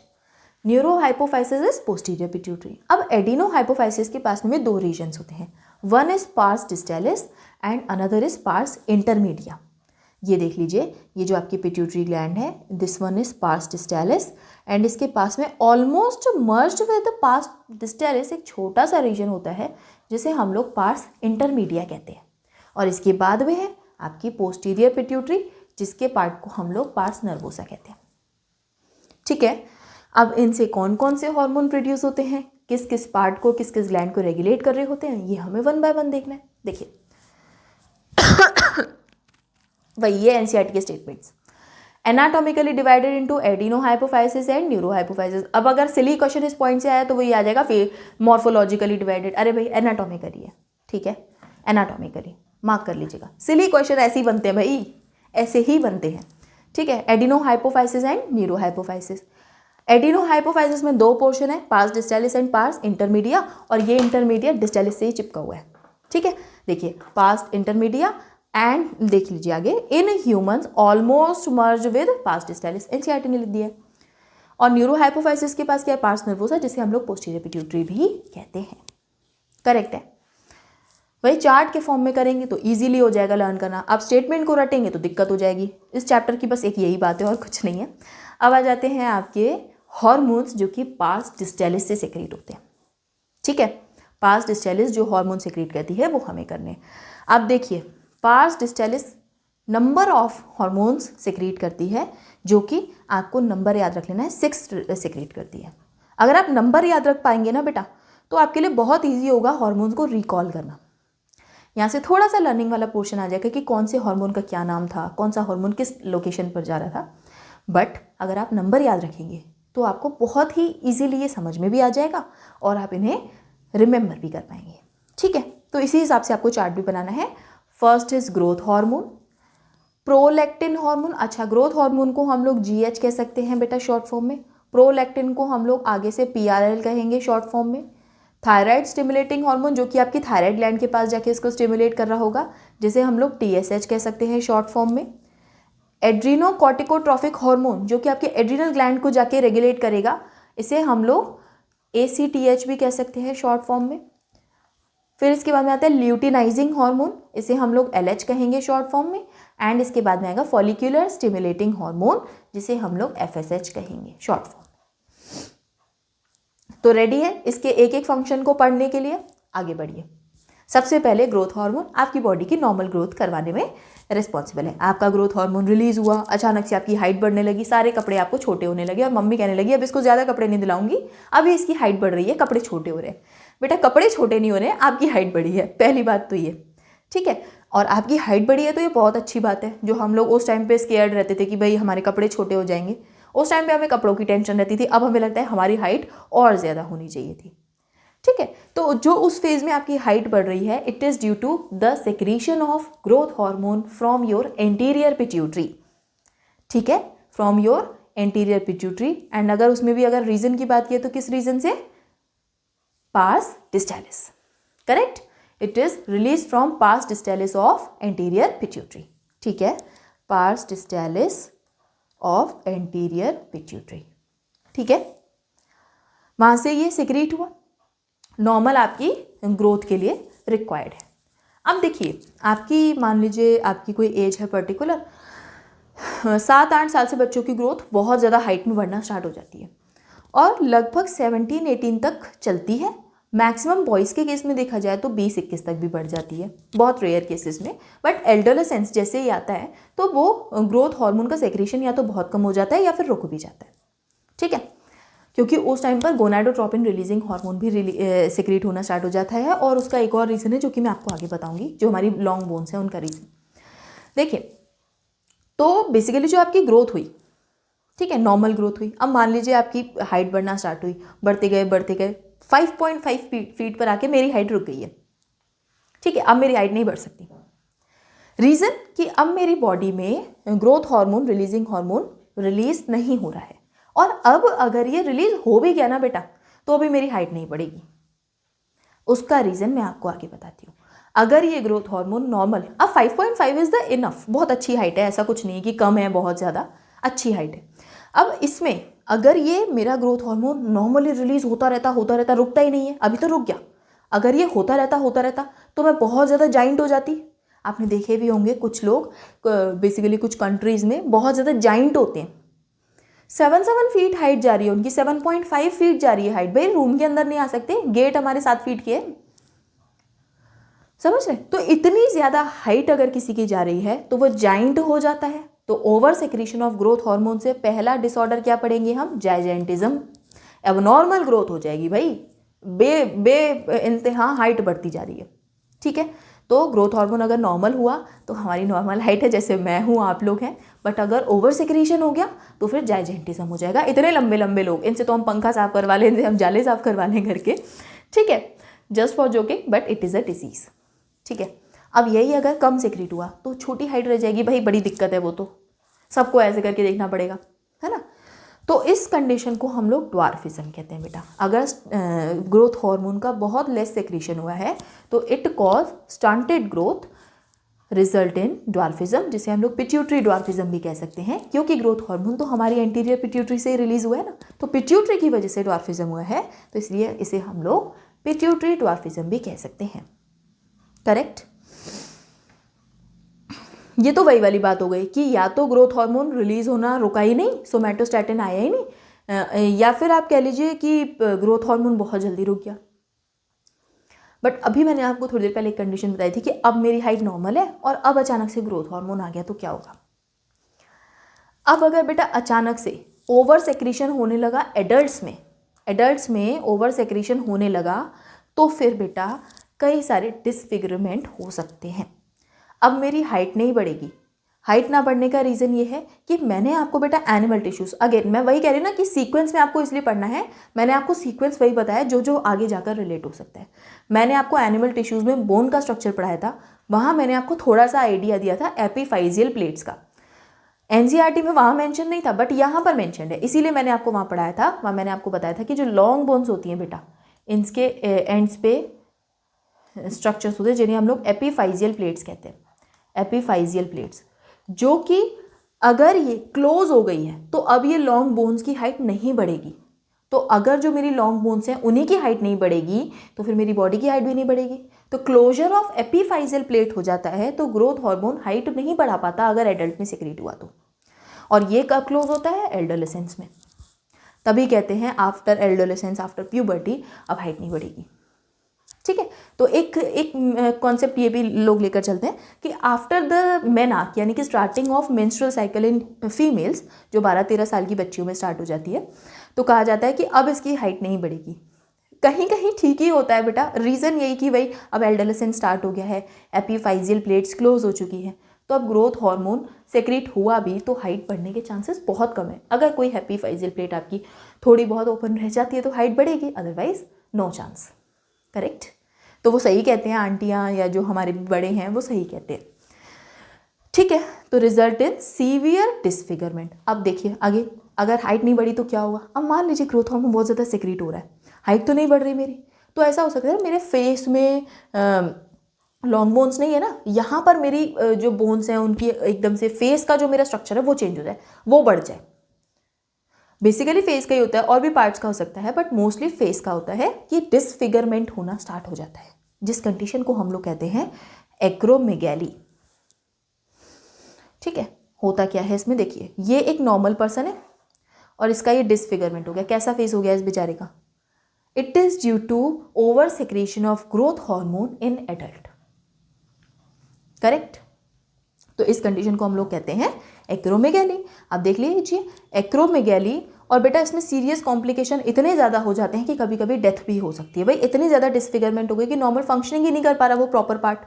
neuro hypophysis is posterior pituitary. अब एडिनो हाइपोफाइसिस के पास में दो रीजन्स होते हैं, one is pars distalis and another is pars intermedia. ये देख लीजिए, ये जो आपकी पिट्यूटरी ग्लैंड है, this one is pars distalis and इसके पास में almost merged with the pars distalis एक छोटा सा रीजन होता है जिसे हम लोग पार्स इंटरमीडिया कहते हैं, और इसके बाद में है आपकी पोस्टीरियर पिट्यूटरी जिसके पार्ट को हम लोग पार्स नर्वोसा कहते हैं। ठीक है, अब इनसे कौन कौन से हार्मोन प्रोड्यूस होते हैं, किस किस पार्ट को, किस किस ग्लैंड को रेगुलेट कर रहे होते हैं, ये हमें वन बाय वन देखना है। देखिए वही ये एनसीईआरटी के statements, anatomically divided into adeno hypophysis and neuro hypophysis. अब अगर सिली क्वेश्चन इस पॉइंट से आया तो वही आ जाएगा, फिर मॉर्फोलॉजिकली डिवाइडेड, अरे भाई एनाटॉमिकली है। ठीक है, एनाटॉमिकली मार्क कर लीजिएगा। सिली क्वेश्चन ऐसे ही बनते हैं भाई, ऐसे ही बनते हैं। ठीक है, adeno hypophysis and neuro hypophysis. Adeno hypophysis में दो पोर्शन है, pars distalis and pars intermedia, और ये इंटरमीडिया डिस्टेलिस से ही चिपका हुआ है। ठीक है, देखिए पार्स इंटरमीडिया एंड देख लीजिए आगे, in humans almost merge with pars distalis, NCERT ने लिख दिया है। और न्यूरो हाइपोफाइसिस के पास क्या है, पार्स नर्वोसा, जिसे हम लोग पोस्टीरियर पिट्यूटरी भी कहते हैं। करेक्ट है, वही चार्ट के फॉर्म में करेंगे तो इजीली हो जाएगा लर्न करना। अब स्टेटमेंट को रटेंगे तो दिक्कत हो जाएगी। इस चैप्टर की बस एक यही बात है और कुछ नहीं है। अब आ जाते हैं आपके हार्मोन्स जो कि पार्स डिस्टेलिस से सेक्रेट होते हैं। ठीक है, पार्स डिस्टेलिस जो हार्मोन सेक्रेट करती है वो हमें करने हैं। अब देखिए, pars distalis number of hormones secrete करती है, जो कि आपको नंबर याद रख लेना है, 6 सेक्रेट करती है। अगर आप नंबर याद रख पाएंगे ना बेटा तो आपके लिए बहुत ईजी होगा हार्मोन्स को रिकॉल करना। यहाँ से थोड़ा सा लर्निंग वाला पोर्शन आ जाएगा कि कौन से हार्मोन का क्या नाम था, कौन सा हार्मोन किस लोकेशन पर जा रहा था। बट अगर आप नंबर याद रखेंगे तो आपको बहुत ही ईजीली ये समझ में भी आ जाएगा और आप इन्हें रिमेंबर भी कर पाएंगे। ठीक है, तो इसी हिसाब से आपको चार्ट भी बनाना है। First is growth hormone, prolactin hormone. अच्छा, ग्रोथ हार्मोन को हम लोग GH कह सकते हैं बेटा शॉर्ट फॉर्म में, प्रोलैक्टिन को हम लोग आगे से PRL कहेंगे शॉर्ट फॉर्म में। थायराइड स्टिमुलेटिंग हार्मोन जो कि आपकी थायराइड ग्लैंड के पास जाके इसको स्टिमुलेट कर रहा होगा, जिसे हम लोग TSH कह सकते हैं शॉर्ट फॉर्म में। एड्रीनोकॉर्टिकोट्रॉफिक हार्मोन जो कि आपके एड्रिनल ग्लैंड को जाके रेगुलेट करेगा, इसे हम लोग ACTH भी कह सकते हैं शॉर्ट फॉर्म में। फिर इसके बाद में आता है ल्यूटिनाइजिंग हार्मोन, इसे हम लोग LH कहेंगे शॉर्ट फॉर्म में। एंड इसके बाद में आएगा फॉलिक्यूलर स्टिमुलेटिंग हार्मोन, जिसे हम लोग FSH कहेंगे शॉर्ट फॉर्म। तो रेडी है इसके एक एक फंक्शन को पढ़ने के लिए? आगे बढ़िए। सबसे पहले ग्रोथ हार्मोन आपकी बॉडी की नॉर्मल ग्रोथ करवाने में रिस्पॉन्सिबल है। आपका ग्रोथ हार्मोन रिलीज हुआ, अचानक से आपकी हाइट बढ़ने लगी, सारे कपड़े आपको छोटे होने लगे और मम्मी कहने लगी अब इसको ज़्यादा कपड़े नहीं दिलाऊंगी, अभी इसकी हाइट बढ़ रही है, कपड़े छोटे हो रहे हैं। बेटा कपड़े छोटे नहीं हो रहे हैं, आपकी हाइट बढ़ी है, पहली बात तो ये। ठीक है, और आपकी हाइट बढ़ी है तो ये बहुत अच्छी बात है। जो हम लोग उस टाइम पे स्केयर्ड रहते थे कि भाई हमारे कपड़े छोटे हो जाएंगे, उस टाइम पे हमें कपड़ों की टेंशन रहती थी, अब हमें लगता है हमारी हाइट और ज़्यादा होनी चाहिए थी। ठीक है, तो जो उस फेज में आपकी हाइट बढ़ रही है, it is due to the secretion of growth hormone from your anterior pituitary. ठीक है, from your anterior pituitary. And अगर उसमें भी अगर रीजन की बात की तो किस रीजन से? Pars distalis. Correct, it is release from pars distalis of anterior pituitary. ठीक है, pars distalis of anterior pituitary. ठीक है, वहां से ये सिक्रीट हुआ, नॉर्मल आपकी ग्रोथ के लिए रिक्वायर्ड है। अब देखिए, आपकी मान लीजिए आपकी कोई एज है पर्टिकुलर, 7-8 साल से बच्चों की ग्रोथ बहुत ज़्यादा हाइट में बढ़ना स्टार्ट हो जाती है और लगभग 17-18 तक चलती है। मैक्सिमम बॉयज़ के केस में देखा जाए तो 20-21 तक भी बढ़ जाती है, बहुत रेयर केसेस में। बट एडोलेसेंस जैसे ही आता है तो वो ग्रोथ हार्मोन का सेक्रेशन या तो बहुत कम हो जाता है या फिर रुक भी जाता है। ठीक है, क्योंकि उस टाइम पर गोनाडोट्रोपिन रिलीजिंग हार्मोन भी सिक्रीट होना स्टार्ट हो जाता है। और उसका एक और रीज़न है जो कि मैं आपको आगे बताऊंगी, जो हमारी लॉन्ग बोन्स हैं उनका रीज़न। देखिए, तो बेसिकली जो आपकी ग्रोथ हुई, ठीक है, नॉर्मल ग्रोथ हुई। अब मान लीजिए आपकी हाइट बढ़ना स्टार्ट हुई, बढ़ते गए 5.5 फीट पर आके मेरी हाइट रुक गई है। ठीक है, अब मेरी हाइट नहीं बढ़ सकती। रीज़न कि अब मेरी बॉडी में growth hormone releasing hormone release नहीं हो रहा है। और अब अगर ये रिलीज हो भी गया ना बेटा, तो अभी मेरी हाइट नहीं बढ़ेगी। उसका रीज़न मैं आपको आगे बताती हूँ। अगर ये ग्रोथ हार्मोन नॉर्मल, अब 5.5 इज़ द इनफ, बहुत अच्छी हाइट है, ऐसा कुछ नहीं है कि कम है, बहुत ज़्यादा अच्छी हाइट है। अब इसमें अगर ये मेरा ग्रोथ हार्मोन नॉर्मली रिलीज होता रहता, रुकता ही नहीं है, अभी तो रुक गया, अगर ये होता रहता तो मैं बहुत ज़्यादा जाइंट हो जाती। आपने देखे भी होंगे कुछ लोग, बेसिकली कुछ कंट्रीज़ में बहुत ज़्यादा जाइंट होते हैं। 7 फीट हाइट जा रही है उनकी, 7.5 फीट जा रही है हाइट। भाई रूम के अंदर नहीं आ सकते, गेट हमारे 7 फीट की है, समझ रहे? तो इतनी ज़्यादा हाइट अगर किसी की जा रही है तो वो जाइंट हो जाता है। तो over secretion of growth hormone से पहला डिसऑर्डर क्या पढ़ेंगे हम? जाइजेंटिज्म। एबनॉर्मल ग्रोथ हो जाएगी भाई, इंतहा हाइट बढ़ती जा रही है। ठीक है, तो ग्रोथ हार्मोन अगर नॉर्मल हुआ तो हमारी नॉर्मल हाइट है, जैसे मैं हूँ, आप लोग हैं। बट अगर ओवर सेक्रेशन हो गया तो फिर जाइजेंटिज्म हो जाएगा। इतने लंबे लंबे लोग, इनसे तो हम पंखा साफ करवा लें, इनसे हम जाले साफ करवा लें करके। ठीक है, just for joking, but it is a disease. ठीक है, अब यही अगर कम सेक्रेट हुआ तो छोटी हाइट रह जाएगी भाई, बड़ी दिक्कत है, वो तो सबको ऐसे करके देखना पड़ेगा, है ना। तो इस कंडीशन को हम लोग ड्वार्फिज्म कहते हैं बेटा। अगर ग्रोथ हार्मोन का बहुत लेस सेक्रेशन हुआ है तो it cause stunted growth, result in dwarfism, जिसे हम लोग पिट्यूटरी ड्वार्फिज्म भी कह सकते हैं। क्योंकि ग्रोथ हार्मोन तो हमारी एंटीरियर पिट्यूटरी से रिलीज हुआ है ना, तो पिट्यूटरी की वजह से ड्वार्फिज्म हुआ है, तो इसलिए इसे हम लोग पिट्यूटरी ड्वार्फिज्म भी कह सकते हैं। करेक्ट, ये तो वही वाली बात हो गई कि या तो ग्रोथ हार्मोन रिलीज होना रुका ही नहीं, सोमैटोस्टैटिन आया ही नहीं, या फिर आप कह लीजिए कि ग्रोथ हार्मोन बहुत जल्दी रुक गया। बट अभी मैंने आपको थोड़ी देर पहले एक कंडीशन बताई थी कि अब मेरी हाइट नॉर्मल है और अब अचानक से ग्रोथ हार्मोन आ गया तो क्या होगा। अब अगर बेटा अचानक से ओवर सेक्रेशन होने लगा एडल्ट्स में ओवर सेक्रेशन होने लगा, तो फिर बेटा कई सारे डिसफिगरमेंट हो सकते हैं। अब मेरी हाइट नहीं बढ़ेगी, हाइट ना बढ़ने का रीज़न ये है कि मैंने आपको बेटा एनिमल टिश्यूज़, अगेन मैं वही कह रही हूँ ना कि सीक्वेंस में आपको इसलिए पढ़ना है, मैंने आपको सीक्वेंस वही बताया जो जो आगे जाकर रिलेट हो सकता है। मैंने आपको एनिमल टिश्यूज़ में बोन का स्ट्रक्चर पढ़ाया था, वहाँ मैंने आपको थोड़ा सा आइडिया दिया था एपिफाइजियल प्लेट्स का। एनसीईआरटी में वहाँ मेंशन नहीं था बट यहाँ पर मेंशन है, इसीलिए मैंने आपको वहाँ पढ़ाया था। वहाँ मैंने आपको बताया था कि जो लॉन्ग बोन्स होती हैं बेटा, इनके एंड्स पे स्ट्रक्चर्स होते हैं जिन्हें हम लोग एपिफाइजियल प्लेट्स कहते हैं। एपिफाइजियल प्लेट्स जो कि अगर ये क्लोज हो गई है तो अब ये लॉन्ग बोन्स की हाइट नहीं बढ़ेगी। तो अगर जो मेरी लॉन्ग बोन्स हैं उन्हीं की हाइट नहीं बढ़ेगी तो फिर मेरी बॉडी की हाइट भी नहीं बढ़ेगी। तो क्लोजर ऑफ एपिफाइजियल प्लेट हो जाता है तो ग्रोथ हार्मोन हाइट नहीं बढ़ा पाता अगर एडल्ट में सिक्रीट हुआ तो। और ये कब क्लोज होता है? एडोलेसेंस में। तभी कहते हैं आफ्टर एडोलेसेंस, आफ्टर प्यूबर्टी अब हाइट नहीं बढ़ेगी। ठीक है, तो एक कॉन्सेप्ट ये भी लोग लेकर चलते हैं कि आफ्टर द मेनार्क यानी कि starting of menstrual cycle in females, जो 12-13 साल की बच्चियों में स्टार्ट हो जाती है, तो कहा जाता है कि अब इसकी हाइट नहीं बढ़ेगी। कहीं कहीं ठीक ही होता है बेटा, रीज़न यही कि भाई अब एडोलेसेंस स्टार्ट हो गया है, एपिफाइजियल प्लेट्स क्लोज हो चुकी हैं, तो अब ग्रोथ हार्मोन सेक्रेट हुआ भी तो हाइट बढ़ने के चांसेस बहुत कम है। अगर कोई एपिफाइजियल प्लेट आपकी थोड़ी बहुत ओपन रह जाती है तो हाइट बढ़ेगी, अदरवाइज नो चांस। करेक्ट? तो वो सही कहते हैं आंटियाँ या जो हमारे बड़े हैं वो सही कहते हैं। ठीक है, तो रिजल्ट इन सीवियर डिसफिगरमेंट। अब देखिए आगे, अगर हाइट नहीं बढ़ी तो क्या होगा? अब मान लीजिए ग्रोथ हार्मोन बहुत ज़्यादा सेक्रेट हो रहा है, हाइट तो नहीं बढ़ रही मेरी, तो ऐसा हो सकता है मेरे फेस में लॉन्ग बोन्स नहीं है ना, यहाँ पर मेरी जो बोन्स हैं उनकी एकदम से फेस का जो मेरा स्ट्रक्चर है वो चेंज हो जाए, वो बढ़ जाए। बेसिकली फेस का ही होता है, और भी पार्ट्स का हो सकता है बट मोस्टली फेस का होता है कि डिसफिगरमेंट होना स्टार्ट हो जाता है, जिस कंडीशन को हम लोग कहते हैं एक्रोमेगैली। ठीक है, होता क्या है इसमें देखिए, ये एक नॉर्मल पर्सन है और इसका ये डिसफिगरमेंट हो गया। कैसा फेस हो गया इस बेचारे का? It is due to over secretion of growth hormone in adult. Correct? तो इस कंडीशन को हम लोग कहते हैं एक्रोमेगैली। अब देख लीजिए एक्रोमेगैली, और बेटा इसमें सीरियस कॉम्प्लिकेशन इतने ज़्यादा हो जाते हैं कि कभी कभी डेथ भी हो सकती है। भाई इतनी ज़्यादा डिसफिगरमेंट हो गई कि नॉर्मल फंक्शनिंग ही नहीं कर पा रहा वो प्रॉपर पार्ट।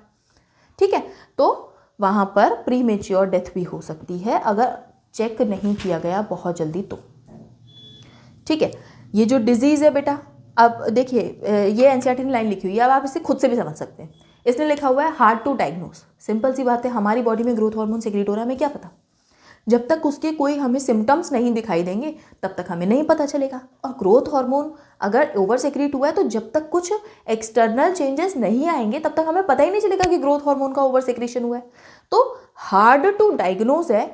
ठीक है, तो वहाँ पर प्री मेच्योर डेथ भी हो सकती है अगर चेक नहीं किया गया बहुत जल्दी तो। ठीक है, ये जो डिजीज़ है बेटा, अब देखिए ये एनसीईआरटी ने लाइन लिखी हुई है, अब आप इसे खुद से भी समझ सकते हैं। इसने लिखा हुआ है हार्ड टू डायग्नोस। सिंपल सी बात है, हमारी बॉडी में ग्रोथ हार्मोन सेक्रेट हो रहा है, हमें क्या पता? जब तक उसके कोई हमें सिम्टम्स नहीं दिखाई देंगे तब तक हमें नहीं पता चलेगा। और ग्रोथ हार्मोन अगर ओवर सेक्रेट हुआ है तो जब तक कुछ एक्सटर्नल चेंजेस नहीं आएंगे तब तक हमें पता ही नहीं चलेगा कि ग्रोथ हार्मोन का ओवर सेक्रेशन हुआ है। तो हार्ड टू डायग्नोज है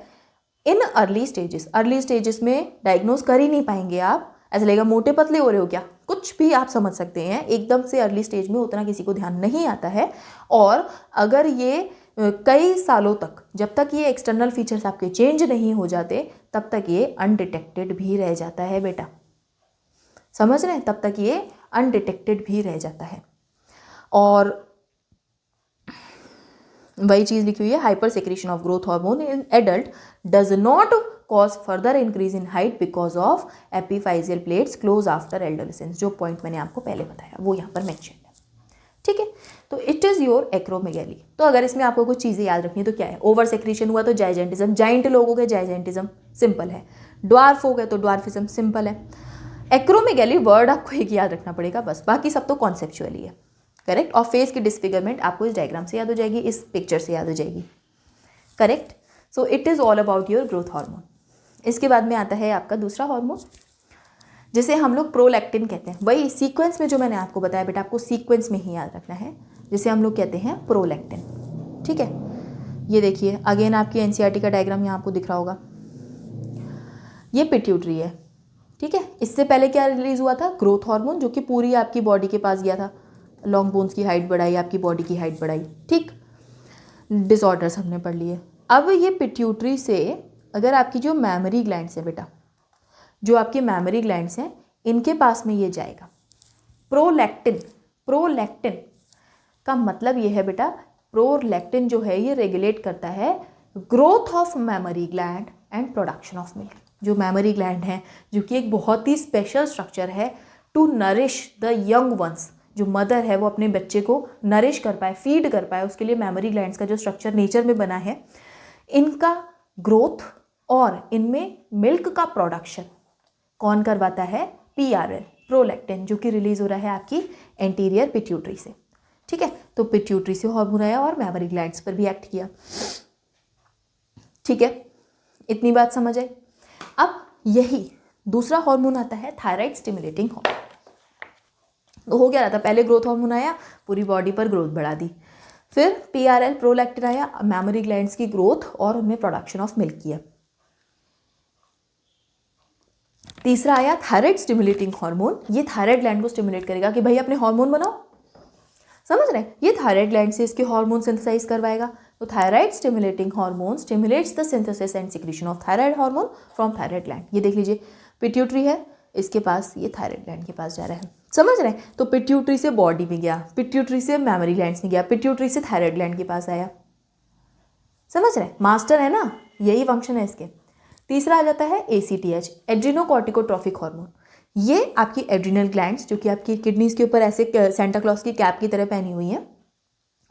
in early stages. Early stages में डायग्नोज कर ही नहीं पाएंगे आप। ऐसा लगेगा मोटे पतले हो रहे हो क्या, कुछ भी आप समझ सकते हैं। एकदम से अर्ली स्टेज में उतना किसी को ध्यान नहीं आता है, और अगर ये कई सालों तक, जब तक ये एक्सटर्नल फीचर्स आपके चेंज नहीं हो जाते तब तक ये अनडिटेक्टेड भी रह जाता है बेटा। समझ रहे हैं? तब तक ये अनडिटेक्टेड भी रह जाता है। और वही चीज़ लिखी हुई है, hyper secretion of growth hormone in adult does not cause further increase in height because of epiphyseal plates close after adolescence. जो पॉइंट मैंने आपको पहले बताया वो यहाँ पर मेंशन है। ठीक है, तो इट इज़ योर एक्रोमेगैली। तो अगर इसमें आपको कुछ चीज़ें याद रखनी है तो क्या है? ओवर सेक्रेशन हुआ तो जाइजेंटिज्म, जाइंट लोग हो गए जाइजेंटिज्म, सिंपल है। ड्वार्फ हो गए तो ड्वार्फिज्म, सिंपल है। एक्रोमेगैली वर्ड आपको एक याद रखना पड़ेगा बस, बाकी सब तो कॉन्सेप्चुअली है। करेक्ट? और फेस की डिसफिगरमेंट आपको इस डायग्राम से याद हो जाएगी, इस पिक्चर से याद हो जाएगी। Correct? So it is all about your growth hormone. इसके बाद में आता है आपका दूसरा हार्मोन जिसे हम लोग प्रोलैक्टिन कहते हैं। वही सीक्वेंस में जो मैंने आपको बताया बेटा, आपको सीक्वेंस में ही याद रखना है, जिसे हम लोग कहते हैं प्रोलैक्टिन। ठीक है, ये देखिए अगेन आपकी एनसीईआरटी का डायग्राम यहाँ आपको दिख रहा होगा। ये पिट्यूटरी है। ठीक है, इससे पहले क्या रिलीज हुआ था? ग्रोथ हार्मोन, जो कि पूरी आपकी बॉडी के पास गया था, लॉन्ग बोन्स की हाइट बढ़ाई, आपकी बॉडी की हाइट बढ़ाई। ठीक, डिसऑर्डर्स हमने पढ़ लिए। अब ये पिट्यूटरी से अगर आपकी जो मैमरी ग्लैंड्स है बेटा, जो आपके मैमरी ग्लैंड्स हैं, इनके पास में ये जाएगा प्रोलैक्टिन। प्रोलैक्टिन का मतलब ये है बेटा, प्रोलैक्टिन जो है ये रेगुलेट करता है growth of mammary gland and production of milk. जो मैमरी ग्लैंड है, जो कि एक बहुत ही स्पेशल स्ट्रक्चर है to nourish the young ones. जो मदर है वो अपने बच्चे को नरिश कर पाए, फीड कर पाए, उसके लिए मैमरी ग्लैंड्स का जो स्ट्रक्चर नेचर में बना है, इनका ग्रोथ और इनमें मिल्क का प्रोडक्शन कौन करवाता है? PRL, प्रोलैक्टिन, जो कि रिलीज हो रहा है आपकी एंटीरियर पिट्यूटरी से। ठीक है, तो पिट्यूटरी से हार्मोन आया और मैमरी ग्लैंड्स पर भी एक्ट किया। ठीक है, इतनी बात समझ आई। अब यही दूसरा हार्मोन आता है थायराइड स्टिमुलेटिंग हार्मोन। तो हो क्या रहा था, पहले ग्रोथ हार्मोन आया, पूरी बॉडी पर ग्रोथ बढ़ा दी, फिर PRL, प्रोलैक्टिन आया, मैमरी ग्लैंड्स की ग्रोथ और उनमें प्रोडक्शन ऑफ मिल्क किया। तीसरा आया थायराइड स्टिमुलेटिंग हार्मोन। ये थायराइड ग्लैंड को स्टिमुलेट करेगा कि भाई अपने हार्मोन बनाओ, समझ रहे हैं? ये थायराइड ग्लैंड से इसके हार्मोन सिंथेसाइज करवाएगा। तो thyroid stimulating hormone stimulates the synthesis and secretion of thyroid hormone from thyroid gland. ये देख लीजिए, पिट्यूटरी है, इसके पास ये थायराइड ग्लैंड के पास जा रहा है, समझ रहे हैं? तो पिट्यूटरी से बॉडी में गया, पिट्यूटरी से मैमरी ग्लैंड्स में गया, पिट्यूटरी से थायराइड ग्लैंड के पास आया, समझ रहे हैं? मास्टर है ना, यही फंक्शन है इसके। तीसरा आ जाता है ACTH, एड्रिनोकॉर्टिकोट्रॉफिक हार्मोन। ये आपकी एड्रिनल ग्लैंड्स जो कि आपकी किडनीज के ऊपर ऐसे सेंटा क्लॉज की कैप की तरह पहनी हुई हैं,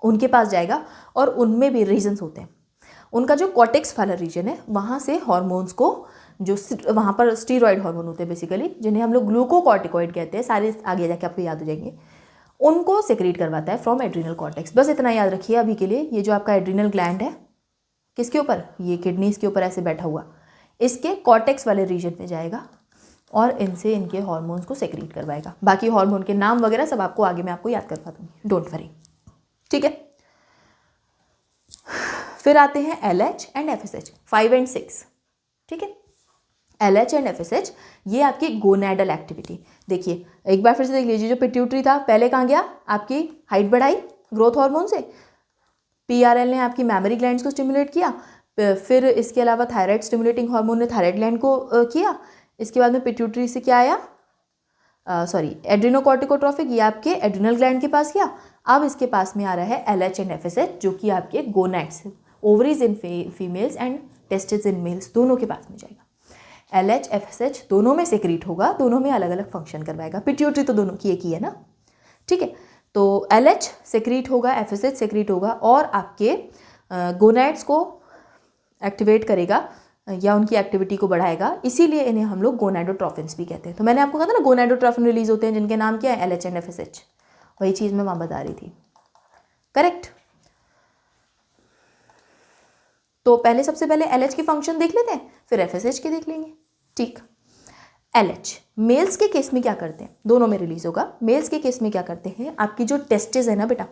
उनके पास जाएगा और उनमें भी रीजन्स होते हैं। उनका जो कॉर्टेक्स वाला रीजन है, वहाँ से हॉर्मोन्स को, जो वहाँ पर स्टीरॉयड हार्मोन होते हैं बेसिकली, जिन्हें हम लोग ग्लूकोकॉर्टिकॉइड कहते हैं, सारे आगे जाके आपको याद हो जाएंगे, उनको सेक्रेट करवाता है फ्रॉम एड्रिनल कॉर्टेक्स। बस इतना याद रखिए अभी के लिए। ये जो आपका एड्रिनल ग्लैंड है, किसके ऊपर? ये किडनीज के ऊपर ऐसे बैठा हुआ, इसके कॉर्टेक्स वाले रीजन में जाएगा और इनसे इनके हार्मोन्स को सेक्रेट करवाएगा। बाकी हार्मोन के नाम वगैरह सब आपको आगे मैं आपको याद करवा दूंगी, डोंट वरी। ठीक है, फिर आते हैं LH एंड FSH, 5 और 6। ठीक है, LH एंड FSH ये आपकी गोनैडल एक्टिविटी। देखिए एक बार फिर से देख लीजिए, जो पिट्यूटरी था पहले कहाँ गया? आपकी हाइट बढ़ाई ग्रोथ हार्मोन से, PRL ने आपकी मैमरी ग्लैंड्स को स्टिमुलेट किया, फिर इसके अलावा थायराइड स्टिमुलेटिंग हार्मोन ने थायराइड ग्लैंड को किया, इसके बाद में पिट्यूटरी से क्या आया? एड्रिनोकॉर्टिकोट्रॉफिक, ये आपके एड्रिनल ग्लैंड के पास गया। अब इसके पास में आ रहा है LH एंड FSH, जो कि आपके gonads, ovaries in females and testis in males, दोनों के पास में जाएगा। LH FSH दोनों में सेक्रेट होगा, दोनों में अलग अलग फंक्शन करवाएगा। पिट्यूटरी तो दोनों की एक ही है ना। ठीक है, तो LH सेक्रेट होगा, FSH सेक्रेट होगा और आपके गोनैड्स को एक्टिवेट करेगा या उनकी एक्टिविटी को बढ़ाएगा, इसीलिए इन्हें हम लोग गोनैडोट्रोफिन्स भी कहते हैं। तो मैंने आपको कहा था ना गोनैडोट्रोफिन रिलीज होते हैं, जिनके नाम क्या है? LH and FSH। वही चीज़ मैं वहाँ बता रही थी, करेक्ट? तो पहले सबसे पहले LH के फंक्शन देख लेते हैं, फिर FSH के देख लेंगे। ठीक, LH मेल्स के केस में क्या करते हैं? दोनों में रिलीज होगा। मेल्स के केस में क्या करते हैं? आपकी जो टेस्टिस है ना बेटा,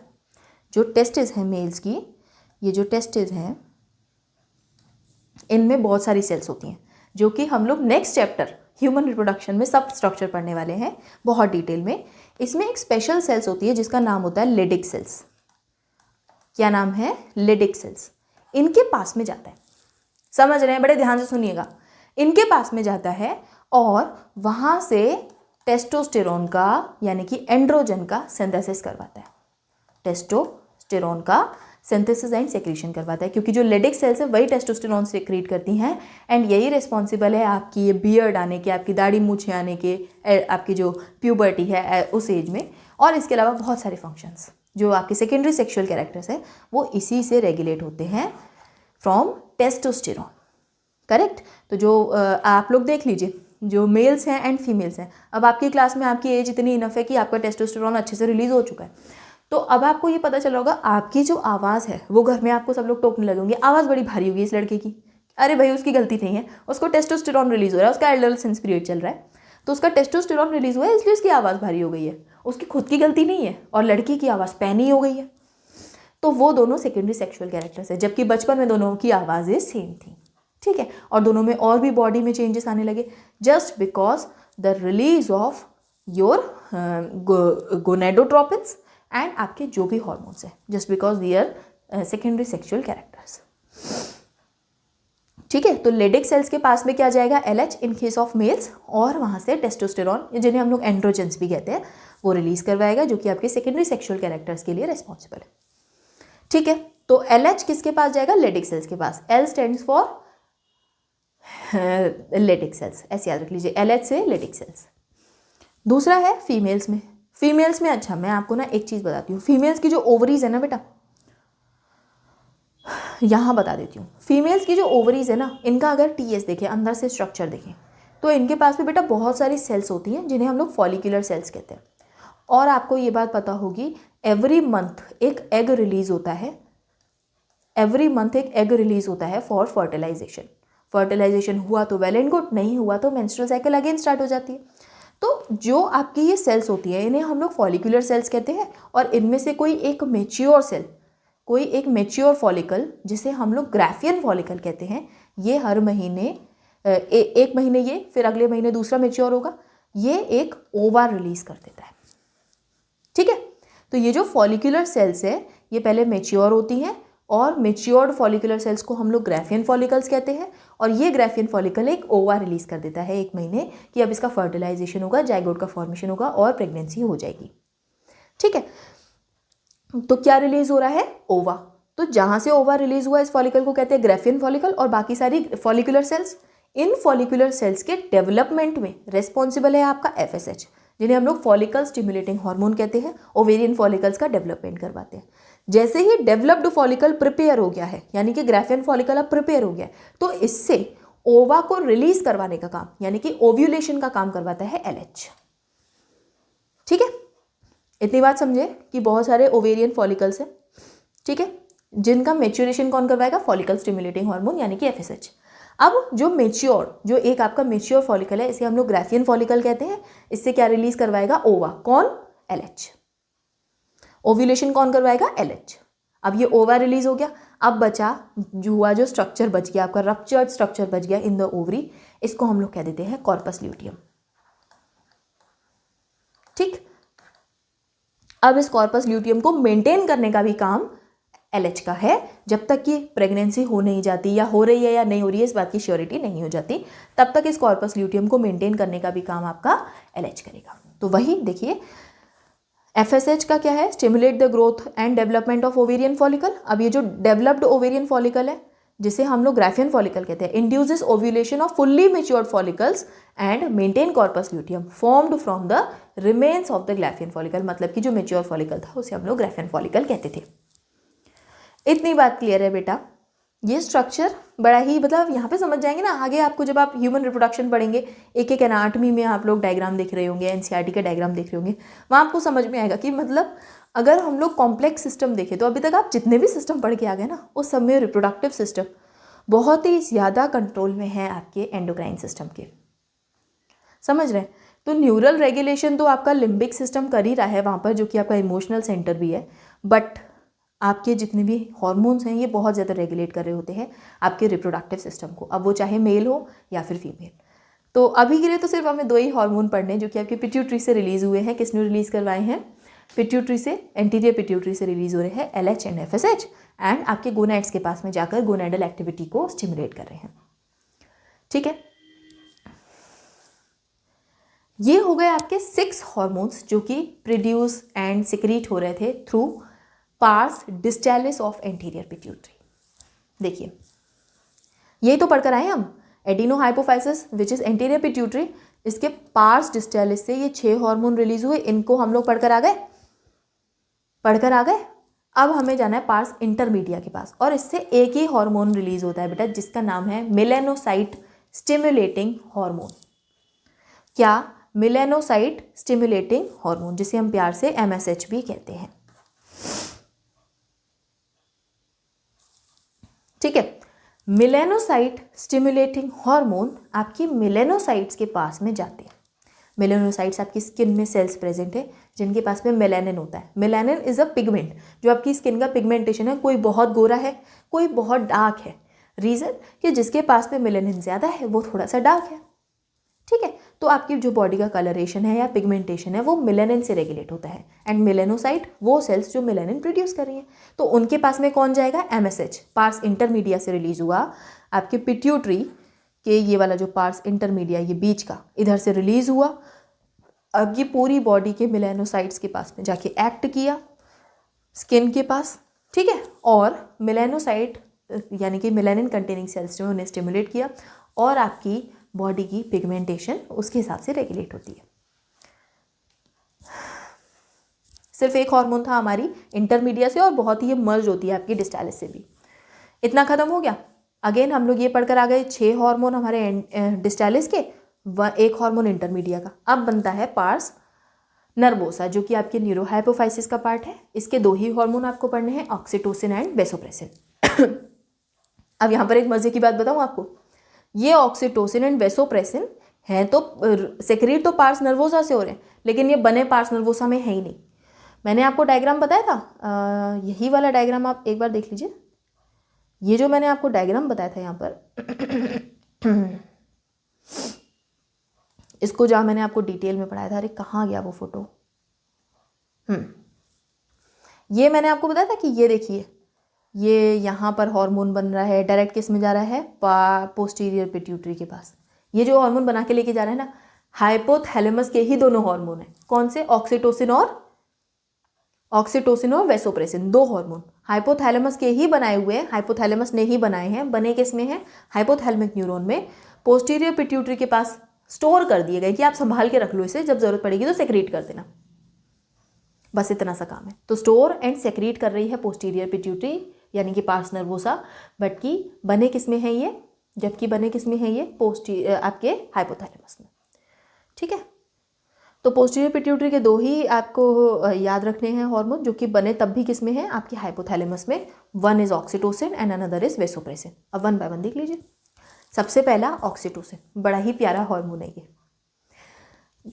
जो टेस्टिस है मेल्स की, ये जो टेस्टिस हैं, इनमें बहुत सारी सेल्स होती हैं, जो कि हम लोग नेक्स्ट चैप्टर ह्यूमन रिप्रोडक्शन में सब स्ट्रक्चर पढ़ने वाले हैं बहुत डिटेल में। इसमें एक स्पेशल सेल्स होती है जिसका नाम होता है लेडिक सेल्स। क्या नाम है? Leydig cells. इनके पास में जाता है, समझ रहे हैं? बड़े ध्यान से सुनिएगा। इनके पास में जाता है और वहाँ से टेस्टोस्टेरोन का यानी कि एंड्रोजन का सिंथेसिस करवाता है। टेस्टोस्टेरोन का सिंथेसिस एंड सेक्रेशन करवाता है, क्योंकि जो लेडिक सेल्स है वही टेस्टोस्टेरोन सेक्रेट करती हैं एंड यही रिस्पॉन्सिबल है आपकी ये बियर्ड आने के, आपकी दाढ़ी मूछें आने के, आपकी जो प्यूबर्टी है उस एज में। और इसके अलावा बहुत सारे फंक्शंस जो आपके सेकेंडरी सेक्सुअल कैरेक्टर्स है वो इसी से रेगुलेट होते हैं फ्रॉम टेस्टोस्टेरोन, करेक्ट? तो जो आप लोग देख लीजिए, जो मेल्स हैं एंड फीमेल्स हैं, अब आपकी क्लास में आपकी एज इतनी इनफ है कि आपका टेस्टोस्टेरोन अच्छे से रिलीज हो चुका है। तो अब आपको ये पता चला होगा, आपकी जो आवाज़ है वो घर में आपको सब लोग टोकने लगेंगे, आवाज़ बड़ी भारी होगी इस लड़के की। अरे भाई उसकी गलती नहीं है, उसको टेस्टोस्टेरोन रिलीज हो रहा है, उसका एडोलेसेंस पीरियड चल रहा है, तो उसका टेस्टोस्टेरोन रिलीज हुआ है इसलिए उसकी आवाज़ भारी हो गई है, उसकी खुद की गलती नहीं है। और लड़की की आवाज़ पैनी हो गई है। तो वो दोनों सेकेंडरी सेक्सुअल कैरेक्टर्स है, जबकि बचपन में दोनों की आवाज़ें सेम थी। ठीक है, और दोनों में और भी बॉडी में चेंजेस आने लगे just because the release of your gonadotropins and आपके जो भी हॉर्मोन्स हैं, just because their secondary sexual characters. ठीक है, तो लेडिक सेल्स के पास में क्या जाएगा? LH in case of males, और वहाँ से टेस्टोस्टेरोन जिन्हें हम लोग एंड्रोजेंस भी कहते हैं वो रिलीज करवाएगा, जो कि आपके सेकेंडरी सेक्सुअल कैरेक्टर्स के लिए रिस्पॉन्सिबल है। ठीक है, तो LH किसके पास जाएगा? लेडिक सेल्स के पास। L stands for Leydig cells, ऐसे याद रख लीजिए, LH से लेडिक सेल्स। दूसरा है फीमेल्स में। फीमेल्स में अच्छा मैं आपको ना एक चीज़ बताती हूँ, फीमेल्स की जो ओवरीज है ना बेटा, यहाँ बता देती हूँ, फीमेल्स की जो ओवरीज है ना, इनका अगर टीएस देखें, अंदर से स्ट्रक्चर देखें, तो इनके पास भी बेटा बहुत सारी सेल्स होती हैं जिन्हें हम लोग फॉलिकुलर सेल्स कहते हैं। और आपको ये बात पता होगी, एवरी मंथ एक एग रिलीज होता है, एवरी मंथ एक एग रिलीज होता है फॉर फर्टिलाइजेशन। फर्टिलाइजेशन हुआ तो वेल एंड गुड, नहीं हुआ तो मेंस्ट्रुअल साइकिल अगेन स्टार्ट हो जाती है। तो जो आपकी ये सेल्स होती है, इन्हें हम लोग फॉलिकुलर सेल्स कहते हैं। और इनमें से कोई एक मेच्योर सेल, कोई एक मेच्योर फॉलिकल, जिसे हम लोग ग्राफियन फॉलिकल कहते हैं, ये हर महीने एक महीने ये, फिर अगले महीने दूसरा मेच्योर होगा, ये एक ओवा रिलीज कर देता है। ठीक है, तो ये जो फॉलिकुलर सेल्स है ये पहले मेच्योर होती हैं, और मेच्योर्ड फॉलिकुलर सेल्स को हम लोग ग्राफियन फॉलिकल्स कहते हैं। और ये ग्राफियन फॉलिकल एक ओवा रिलीज कर देता है एक महीने कि अब इसका फर्टिलाइजेशन होगा, जाइगोट का फॉर्मेशन होगा और प्रेगनेंसी हो जाएगी। ठीक है, तो क्या रिलीज हो रहा है? ओवा। तो जहां से ओवा रिलीज हुआ इस फॉलिकल को कहते हैं ग्राफियन फॉलिकल, और बाकी सारी फॉलिकुलर सेल्स। इन फॉलिकुलर सेल्स के डेवलपमेंट में रेस्पॉन्सिबल है आपका एफएसएच, जिन्हें हम लोग फॉलिकल स्टिमुलेटिंग हार्मोन कहते हैं। ओवेरियन फॉलिकल्स का डेवलपमेंट करवाते हैं। जैसे ही डेवलप्ड फॉलिकल प्रिपेयर हो गया है, यानी कि ग्राफियन फॉलिकल अब प्रिपेयर हो गया है, तो इससे ओवा को रिलीज करवाने का काम, यानी कि ओव्यूलेशन का काम करवाता है एलएच। ठीक है, इतनी बात समझे कि बहुत सारे ओवेरियन फॉलिकल्स हैं, ठीक है, जिनका मेच्योरेशन कौन करवाएगा? फॉलिकल स्टिमुलेटिंग हार्मोन यानी कि एफएसएच। अब जो मेच्योर, जो एक आपका मेच्योर फॉलिकल है, इसे हम लोग ग्राफियन फॉलिकल कहते हैं। इससे क्या रिलीज करवाएगा? ओवा। कौन? एलएच। ओव्यूलेशन कौन करवाएगा? एलएच। अब ये ओवा रिलीज हो गया, अब बचा जो स्ट्रक्चर बच गया आपका, रप्चर्ड स्ट्रक्चर बच गया इन द ओवरी, इसको हम लोग कह देते हैं कॉर्पस ल्यूटियम। ठीक, अब इस कॉर्पस ल्यूटियम को मेंटेन करने का भी काम एलएच का है। जब तक कि प्रेगनेंसी हो नहीं जाती, या हो रही है या नहीं हो रही है इस बात की श्योरिटी नहीं हो जाती, तब तक इस कॉर्पस ल्यूटियम को मेंटेन करने का भी काम आपका एलएच करेगा। तो वही देखिए, एफएसएच का क्या है? Stimulate the growth and development of ovarian follicle. अब ये जो डेवलप्ड ओवेरियन फॉलिकल है, जिसे हम लोग ग्राफियन फॉलिकल कहते हैं, induces ovulation off fully matured follicles and maintain corpus luteum formed from the remains of the Graafian follicle. मतलब कि जो मेच्योर फॉलिकल था उसे हम लोग ग्राफियन फॉलिकल कहते थे। इतनी बात क्लियर है बेटा? ये स्ट्रक्चर बड़ा ही, मतलब यहाँ पे समझ जाएंगे ना, आगे आपको जब आप ह्यूमन रिप्रोडक्शन पढ़ेंगे, एक एक एनाटॉमी में आप लोग डायग्राम देख रहे होंगे, एनसीईआरटी का डायग्राम देख रहे होंगे, वहाँ आपको समझ में आएगा कि मतलब अगर हम लोग कॉम्प्लेक्स सिस्टम देखें, तो अभी तक आप जितने भी सिस्टम पढ़ के आ गए ना, उस सब में रिप्रोडक्टिव सिस्टम बहुत ही ज़्यादा कंट्रोल में है आपके एंडोक्राइन सिस्टम के। समझ रहे हैं? तो न्यूरल रेगुलेशन तो आपका लिम्बिक सिस्टम कर ही रहा है वहाँ पर, जो कि आपका इमोशनल सेंटर भी है, बट आपके जितने भी हॉर्मोन्स हैं ये बहुत ज़्यादा रेगुलेट कर रहे होते हैं आपके रिप्रोडक्टिव सिस्टम को, अब वो चाहे मेल हो या फिर फीमेल। तो अभी के लिए तो सिर्फ हमें 2 ही हार्मोन पढ़ने, जो कि आपके पिट्यूटरी से रिलीज हुए हैं। किसने रिलीज करवाए हैं? पिट्यूटरी से, एंटीरियर पिट्यूटरी से रिलीज हो रहे हैं एलएच एंड एफएसएच, एंड आपके गोनाड्स के पास में जाकर गोनाडल एक्टिविटी को स्टिमुलेट कर रहे हैं। ठीक है, ये हो गए आपके 6 हॉर्मोन्स जो कि प्रोड्यूस एंड सिक्रीट हो रहे थे through pars distalis of anterior pituitary. देखिए, यही तो पढ़कर आए हम, adeno hypophysis which is anterior pituitary, इसके पार्स डिस्टालिस से ये 6 हार्मोन रिलीज हुए, इनको हम लोग पढ़कर आ गए। अब हमें जाना है पार्स इंटरमीडिया के पास, और इससे एक ही हार्मोन रिलीज होता है बेटा, जिसका नाम है मेलेनोसाइट स्टिमुलेटिंग हार्मोन। क्या? मेलेनोसाइट स्टिमुलेटिंग हार्मोन, जिसे हम प्यार से एमएसएच भी कहते हैं। ठीक है, मेलेनोसाइट स्टिमुलेटिंग हार्मोन आपकी मेलेनोसाइट्स के पास में जाते हैं। मेलेनोसाइट्स आपकी स्किन में सेल्स प्रेजेंट है जिनके पास में मेलानिन होता है। मेलानिन इज अ पिगमेंट, जो आपकी स्किन का पिगमेंटेशन है, कोई बहुत गोरा है, कोई बहुत डार्क है। रीज़न कि जिसके पास में मेलानिन ज़्यादा है वो थोड़ा सा डार्क है। ठीक है, तो आपकी जो बॉडी का कलरेशन है या पिगमेंटेशन है वो मेलानिन से रेगुलेट होता है, एंड मेलेनोसाइट वो सेल्स जो मेलानिन प्रोड्यूस कर रही हैं, तो उनके पास में कौन जाएगा? एमएसएच, पार्स इंटरमीडिया से रिलीज हुआ आपके पिट्यूटरी के, ये वाला जो पार्स इंटरमीडिया, ये बीच का, इधर से रिलीज हुआ, अब ये पूरी बॉडी के मेलानोसाइट्स के पास में जाके एक्ट किया स्किन के पास। ठीक है, और मेलानोसाइट यानी कि मेलानिन कंटेनिंग सेल्स जो उन्हें स्टिमुलेट किया, और आपकी बॉडी की पिगमेंटेशन उसके हिसाब से रेगुलेट होती है। सिर्फ एक हार्मोन था हमारी इंटरमीडिया से, और बहुत ही ये मर्ज होती है आपकी डिस्टालिस से भी। इतना खत्म हो गया। अगेन हम लोग ये पढ़कर आ गए 6 हार्मोन हमारे डिस्टालिस के, एक हार्मोन इंटरमीडिया का। अब बनता है पार्स नर्वोसा, जो कि आपके न्यूरोहाइपोफाइसिस का पार्ट है। इसके 2 ही हार्मोन आपको पढ़ने हैं, ऑक्सीटोसिन एंड वेसोप्रेसिन। अब यहाँ पर एक मजे की बात बताऊँ आपको, ये ऑक्सीटोसिन एंड वेसोप्रेसिन हैं तो सेक्रेट तो पार्स नर्वोसा से हो रहे हैं, लेकिन ये बने पार्स नर्वोसा में है ही नहीं। मैंने आपको डायग्राम बताया था, यही वाला डायग्राम आप एक बार देख लीजिए। ये जो मैंने आपको डायग्राम बताया था यहाँ पर इसको जहाँ मैंने आपको डिटेल में पढ़ाया था, अरे कहाँ गया वो फोटो, ये मैंने आपको बताया था कि ये देखिए, ये यहाँ पर हार्मोन बन रहा है, डायरेक्ट किस में जा रहा है, पोस्टीरियर पिट्यूटरी के पास। ये जो हार्मोन बना के लेके जा रहा है ना, हाइपोथैलेमस के ही दोनों हार्मोन है। कौन से? ऑक्सीटोसिन और वेसोप्रेसिन, 2 हार्मोन हाइपोथैलेमस के ही बनाए हुए हैं, हाइपोथैलेमस ने ही बनाए हैं। बने किस में हैं? हाइपोथैलेमिक न्यूरॉन में, पोस्टीरियर पिट्यूटरी के पास स्टोर कर दिए गए कि आप संभाल के रख लो इसे, जब जरूरत पड़ेगी तो सेक्रेट कर देना। बस इतना सा काम है। तो स्टोर एंड सेक्रेट कर रही है पोस्टीरियर पिट्यूटरी यानी कि पार्स नर्वोसा, बट कि बने किस में है ये, जबकि बने किस में है ये, आपके हाइपोथैलेमस में। ठीक है, तो पोस्टीरियर पिट्यूटरी के 2 ही आपको याद रखने हैं हार्मोन, जो कि बने तब भी किस में है, आपके हाइपोथैलेमस में। One is oxytocin and another is vasopressin. अब 1 बाय 1 देख लीजिए। सबसे पहला ऑक्सीटोसिन, बड़ा ही प्यारा हार्मोन है ये।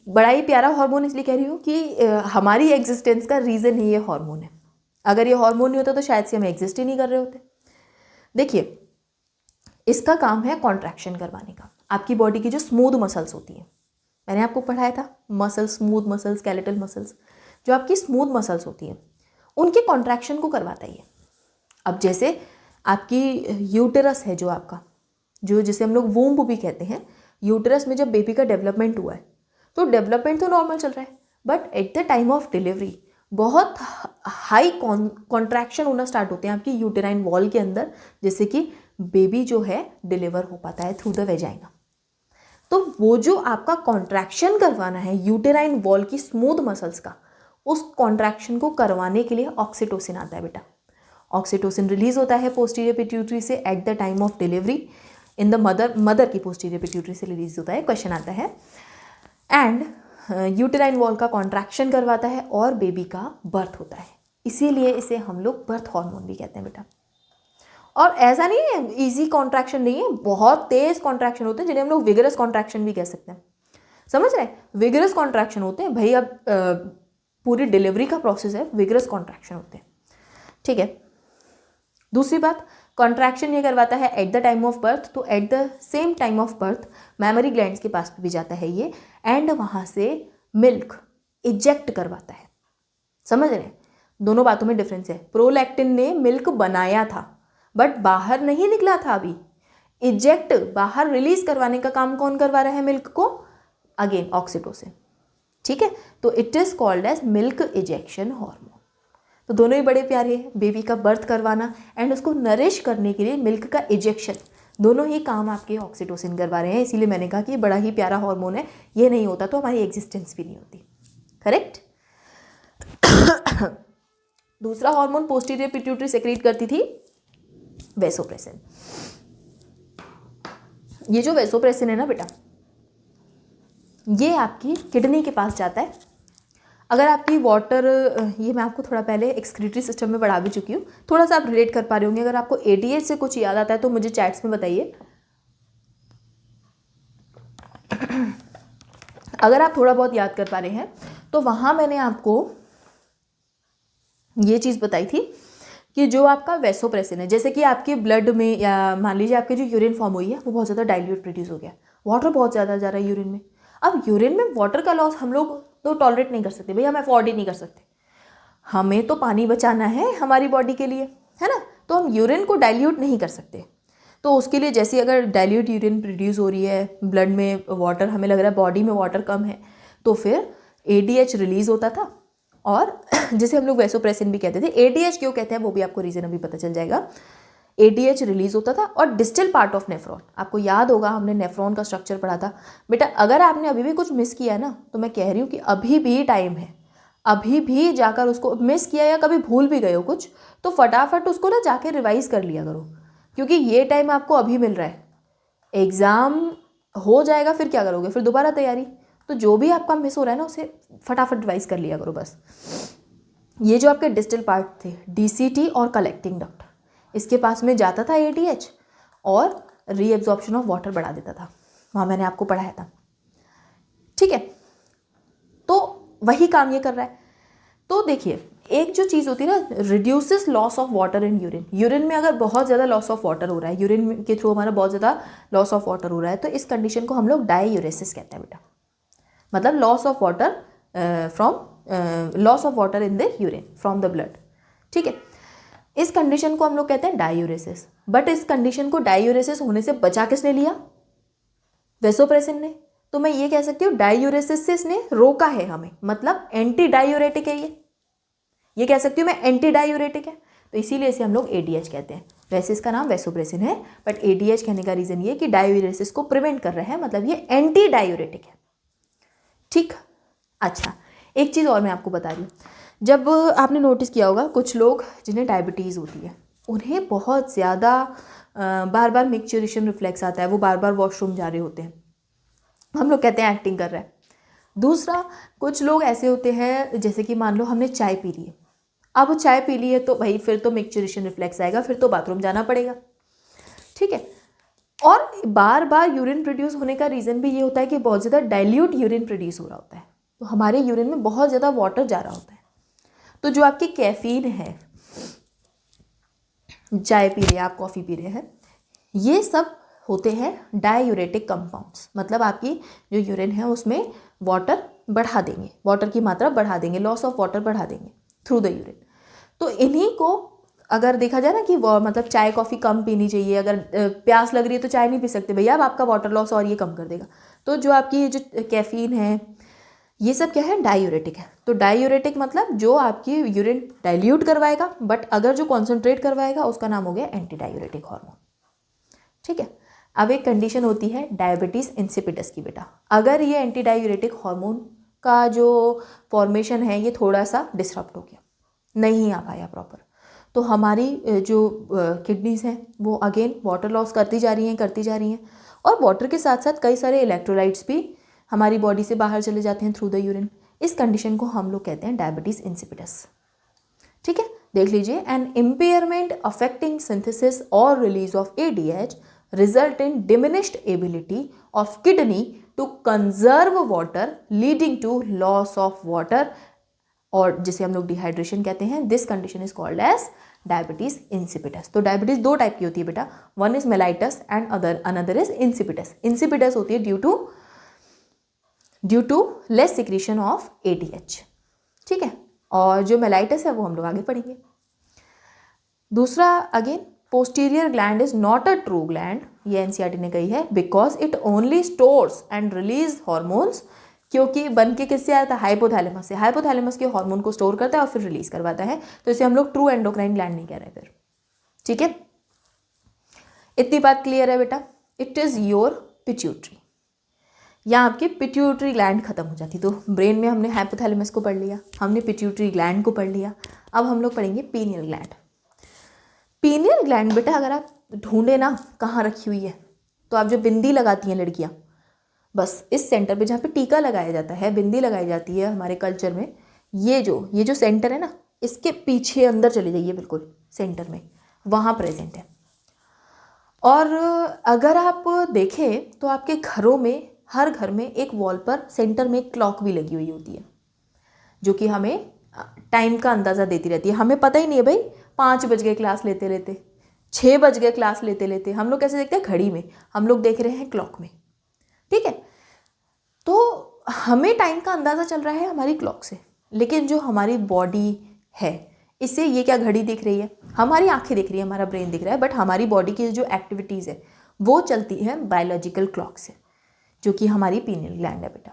बड़ा ही प्यारा हार्मोन इसलिए कह रही हूँ कि हमारी एग्जिस्टेंस का रीज़न ही ये हार्मोन है। अगर ये हार्मोन नहीं होता तो शायद से हम एग्जिस्ट ही नहीं कर रहे होते। देखिए, इसका काम है कॉन्ट्रैक्शन करवाने का। आपकी बॉडी की जो स्मूथ मसल्स होती हैं, मैंने आपको पढ़ाया था muscles, smooth muscles, skeletal muscles, जो आपकी स्मूथ मसल्स होती हैं उनके कॉन्ट्रैक्शन को करवाता ही है। अब जैसे आपकी यूटेरस है जो आपका, जो जिसे हम लोग वूम्ब भी कहते हैं, यूटेरस में जब बेबी का डेवलपमेंट हुआ है तो डेवलपमेंट तो नॉर्मल चल रहा है, but at the time of delivery बहुत हाई कॉन्ट्रैक्शन होना स्टार्ट होते हैं आपकी यूटेराइन वॉल के अंदर, जिससे कि बेबी जो है डिलीवर हो पाता है थ्रू द वेजाइना। तो वो जो आपका कॉन्ट्रैक्शन करवाना है यूटेराइन वॉल की स्मूथ मसल्स का, उस कॉन्ट्रैक्शन को करवाने के लिए ऑक्सीटोसिन आता है बेटा। ऑक्सीटोसिन रिलीज होता है पोस्टीरियर पिट्यूटरी से eight the time of delivery in the mother की पोस्टीरियर पिट्यूटरी से रिलीज होता है। क्वेश्चन आता है, एंड यूटेराइन वॉल का कॉन्ट्रैक्शन करवाता है और बेबी का बर्थ होता है। इसीलिए इसे हम लोग बर्थ हार्मोन भी कहते हैं बेटा। और ऐसा नहीं है इजी कॉन्ट्रैक्शन नहीं है, बहुत तेज कॉन्ट्रैक्शन होते हैं जिन्हें हम लोग विगरस कॉन्ट्रैक्शन भी कह सकते हैं। समझ रहे हैं? विगरस कॉन्ट्रैक्शन होते हैं भाई, अब पूरी डिलीवरी का प्रोसेस है, विगरस कॉन्ट्रैक्शन होते हैं। ठीक है, दूसरी बात, कॉन्ट्रैक्शन ये करवाता है at the time of birth, तो at the same time of birth mammary glands के पास भी जाता है ये, एंड वहाँ से मिल्क इजेक्ट करवाता है। समझ रहे हैं? दोनों बातों में डिफरेंस है। प्रोलैक्टिन ने मिल्क बनाया था बट बाहर नहीं निकला था अभी। इजेक्ट, बाहर रिलीज करवाने का काम कौन करवा रहा है मिल्क को? Again oxytocin. ठीक है, तो it is called as milk ejection hormone. तो दोनों ही बड़े प्यारे हैं, बेबी का बर्थ करवाना एंड उसको नरिश करने के लिए मिल्क का इजेक्शन, दोनों ही काम आपके ऑक्सीटोसिन करवा रहे हैं। इसीलिए मैंने कहा कि ये बड़ा ही प्यारा हार्मोन है, ये नहीं होता तो हमारी एग्जिस्टेंस भी नहीं होती। करेक्ट। दूसरा हार्मोन पोस्टीरियर पिट्यूटरी सेक्रेट करती थी, वेसोप्रेसिन। ये जो वेसोप्रेसिन है ना बेटा, ये आपकी किडनी के पास जाता है। अगर आपकी वाटर, ये मैं आपको थोड़ा पहले एक्सक्रीटरी सिस्टम में पढ़ा भी चुकी हूँ, थोड़ा सा आप रिलेट कर पा रहे होंगे। अगर आपको एडीएच से कुछ याद आता है तो मुझे चैट्स में बताइए। अगर आप थोड़ा बहुत याद कर पा रहे हैं तो वहाँ मैंने आपको ये चीज़ बताई थी कि जो आपका वेसोप्रेसिन है, जैसे कि आपके ब्लड में या मान लीजिए आपकी जो यूरिन फॉर्म हुई है वो बहुत ज़्यादा डाइल्यूट प्रोड्यूस हो गया, वाटर बहुत ज़्यादा जा रहा है यूरिन में। अब यूरिन में वाटर का लॉस हम लोग तो टॉलरेट नहीं कर सकते भाई, हम अफोर्ड ही नहीं कर सकते। हमें तो पानी बचाना है हमारी बॉडी के लिए, है ना, तो हम यूरिन को डाइल्यूट नहीं कर सकते। तो उसके लिए जैसे अगर डाइल्यूट यूरिन प्रोड्यूस हो रही है, ब्लड में वाटर, हमें लग रहा है बॉडी में वाटर कम है, तो फिर एडीएच रिलीज होता था, और जिसे हम लोग वेसोप्रेसिन भी कहते थे। एडीएच क्यों कहते हैं वो भी आपको रीज़न अभी पता चल जाएगा। एडीएच रिलीज होता था और डिस्टल पार्ट ऑफ नेफ्रॉन, आपको याद होगा हमने नेफ्रॉन का स्ट्रक्चर पढ़ा था बेटा। अगर आपने अभी भी कुछ मिस किया है ना, तो मैं कह रही हूँ कि अभी भी टाइम है, अभी भी जाकर उसको मिस किया या कभी भूल भी गए हो कुछ, तो फटाफट उसको ना जाके रिवाइज कर लिया करो। क्योंकि ये टाइम आपको अभी मिल रहा है, एग्ज़ाम हो जाएगा फिर क्या करोगे, फिर दोबारा तैयारी। तो जो भी आपका मिस हो रहा है ना उसे फटाफट रिवाइज कर लिया करो बस। ये जो आपके डिस्टल पार्ट थे, DCT और कलेक्टिंग डक्ट, इसके पास में जाता था ADH और रीएब्जॉर्प्शन ऑफ वाटर बढ़ा देता था, वहाँ मैंने आपको पढ़ाया था। ठीक है, तो वही काम ये कर रहा है। तो देखिए, एक जो चीज़ होती है ना, reduces loss of water in urine. Urine में अगर बहुत ज़्यादा लॉस ऑफ वाटर हो रहा है, यूरिन के थ्रू हमारा बहुत ज़्यादा लॉस ऑफ वाटर हो रहा है, तो इस कंडीशन को हम लोग डाययूरेसिस कहते हैं बेटा। मतलब loss of water in the urine from the blood. ठीक है, इस कंडीशन को हम लोग कहते हैं डाययूरेसिस। बट इस कंडीशन को डाययूरेसिस होने से बचा किसने लिया? वेसोप्रेसिन ने। तो मैं ये कह सकती हूँ डाययूरेसिस से इसने रोका है हमें, मतलब एंटी डायूरेटिक है ये कह सकती हूँ मैं, एंटी डायूरेटिक है। तो इसीलिए इसे हम लोग ADH कहते हैं। वैसे इसका नाम वेसोप्रेसिन है, बट ADH कहने का रीज़न ये कि डायूरेसिस को प्रिवेंट कर रहा है, मतलब ये एंटी डायूरेटिक है। ठीक, अच्छा एक चीज़ और मैं आपको बता रही हूँ, जब आपने नोटिस किया होगा कुछ लोग जिन्हें डायबिटीज़ होती है, उन्हें बहुत ज़्यादा बार बार मिक्सचरेशन रिफ्लेक्स आता है, वो बार बार वॉशरूम जा रहे होते हैं, हम लोग कहते हैं एक्टिंग कर रहा है। दूसरा, कुछ लोग ऐसे होते हैं जैसे कि मान लो हमने चाय पी ली है, अब चाय पी ली है तो भाई फिर तो मिक्सचरेशन रिफ्लेक्स आएगा, फिर तो बाथरूम जाना पड़ेगा। ठीक है, और बार बार यूरिन प्रोड्यूस होने का रीज़न भी ये होता है कि बहुत ज़्यादा डाइल्यूट यूरिन प्रोड्यूस हो रहा होता है, तो हमारे यूरिन में बहुत ज़्यादा वाटर जा रहा होता है। तो जो आपकी कैफीन है, चाय पी रहे हैं आप, कॉफ़ी पी रहे हैं, ये सब होते हैं डायूरेटिक कंपाउंड्स, मतलब आपकी जो यूरिन है उसमें वाटर बढ़ा देंगे, वाटर की मात्रा बढ़ा देंगे, लॉस ऑफ वाटर बढ़ा देंगे थ्रू द यूरिन। तो इन्हीं को अगर देखा जाए ना कि वो मतलब चाय कॉफ़ी कम पीनी चाहिए, अगर प्यास लग रही है तो चाय नहीं पी सकते भैया, अब आपका वाटर लॉस और ये कम कर देगा। तो जो आपकी जो कैफीन है, ये सब क्या है? डायूरेटिक है। तो डायूरेटिक मतलब जो आपकी यूरिन डाइल्यूट करवाएगा, बट अगर जो कॉन्सेंट्रेट करवाएगा उसका नाम हो गया एंटी डायूरेटिक हार्मोन। ठीक है, अब एक कंडीशन होती है डायबिटीज़ इंसिपिडस की बेटा। अगर ये एंटी डायूरेटिक हार्मोन का जो फॉर्मेशन है ये थोड़ा सा डिसरप्ट हो गया, नहीं आ पाया प्रॉपर, तो हमारी जो किडनीज हैं वो अगेन वाटर लॉस करती जा रही हैं, और वाटर के साथ साथ कई सारे इलेक्ट्रोलाइट्स भी हमारी बॉडी से बाहर चले जाते हैं थ्रू द यूरिन। इस कंडीशन को हम लोग कहते हैं डायबिटीज़ इंसिपिडस। ठीक है, देख लीजिए, एन इम्पेयरमेंट अफेक्टिंग सिंथेसिस और release of ADH result in diminished ability of kidney to conserve water leading to loss of water, और जिसे हम लोग डिहाइड्रेशन कहते हैं। This condition is called as diabetes insipidus. तो डायबिटीज दो टाइप की होती है बेटा, one is mellitus and another is insipidus. Insipidus होती है due to less secretion of ADH। ठीक है, और जो मेलाइटस है वो हम लोग आगे पढ़ेंगे। दूसरा, again posterior gland is not a true gland, ये NCERT ने कही है, because it only stores and release hormones, क्योंकि बन के किससे आता है? हाइपोथैलेमस से। हाइपोथैलेमस के हार्मोन को स्टोर करता है और फिर रिलीज करवाता है, तो इसे हम लोग ट्रू एंडोक्राइन ग्लैंड नहीं कह रहे फिर। ठीक है, इतनी बात क्लियर है बेटा। इट इज योर पिट्यूटरी, यहाँ आपकी पिट्यूटरी ग्लैंड खत्म हो जाती। तो ब्रेन में हमने हाइपोथैलेमस को पढ़ लिया, हमने पिट्यूटरी ग्लैंड को पढ़ लिया, अब हम लोग पढ़ेंगे पीनियल ग्लैंड। पीनियल ग्लैंड बेटा अगर आप ढूंढे ना कहाँ रखी हुई है, तो आप जो बिंदी लगाती हैं लड़कियाँ, बस इस सेंटर पे जहाँ पे टीका लगाया जाता है, बिंदी लगाई जाती है हमारे कल्चर में, ये जो सेंटर है ना, इसके पीछे अंदर चले जाइए, बिल्कुल सेंटर में, वहाँ प्रेजेंट है। और अगर आप देखें तो आपके घरों में, हर घर में एक वॉल पर सेंटर में एक क्लॉक भी लगी हुई होती है, जो कि हमें टाइम का अंदाज़ा देती रहती है। हमें पता ही नहीं है भाई 5 बज गए क्लास लेते लेते, 6 बज गए क्लास लेते लेते, हम लोग कैसे देखते हैं? घड़ी में, हम लोग देख रहे हैं क्लॉक में। ठीक है, तो हमें टाइम का अंदाज़ा चल रहा है हमारी क्लॉक से, लेकिन जो हमारी बॉडी है, इससे ये क्या घड़ी दिख रही है? हमारी आंखें दिख रही है, हमारा ब्रेन दिख रहा है, बट हमारी बॉडी की जो एक्टिविटीज़ है वो चलती है बायोलॉजिकल क्लॉक से, जो कि हमारी पीनियल ग्लैंड है बेटा।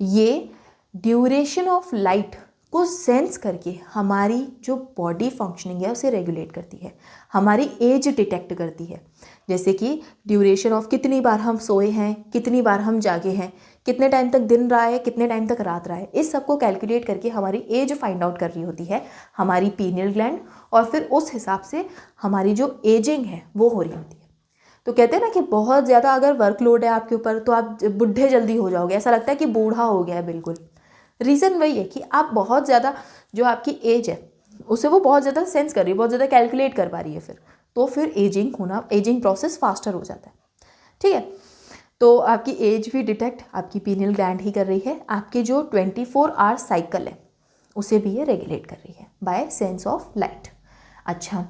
ये ड्यूरेशन ऑफ लाइट को सेंस करके हमारी जो बॉडी फंक्शनिंग है उसे रेगुलेट करती है, हमारी एज डिटेक्ट करती है, जैसे कि ड्यूरेशन ऑफ कितनी बार हम सोए हैं, कितनी बार हम जागे हैं, कितने टाइम तक दिन रहा है, कितने टाइम तक रात रहा है, इस सब को कैलकुलेट करके हमारी एज फाइंड आउट कर रही होती है हमारी पीनियल ग्लैंड, और फिर उस हिसाब से हमारी जो एजिंग है वो हो रही होती है। तो कहते हैं ना कि बहुत ज़्यादा अगर वर्कलोड है आपके ऊपर तो आप बुढ़े जल्दी हो जाओगे, ऐसा लगता है कि बूढ़ा हो गया है बिल्कुल। रीज़न वही है कि आप बहुत ज़्यादा जो आपकी एज है उसे वो बहुत ज़्यादा सेंस कर रही है, बहुत ज़्यादा कैलकुलेट कर पा रही है, फिर एजिंग प्रोसेस फास्टर हो जाता है। ठीक है, तो आपकी एज भी डिटेक्ट आपकी पीनियल ग्लैंड ही कर रही है, आपकी जो 24 आवर साइकिल है उसे भी ये रेगुलेट कर रही है बाय सेंस ऑफ लाइट। अच्छा,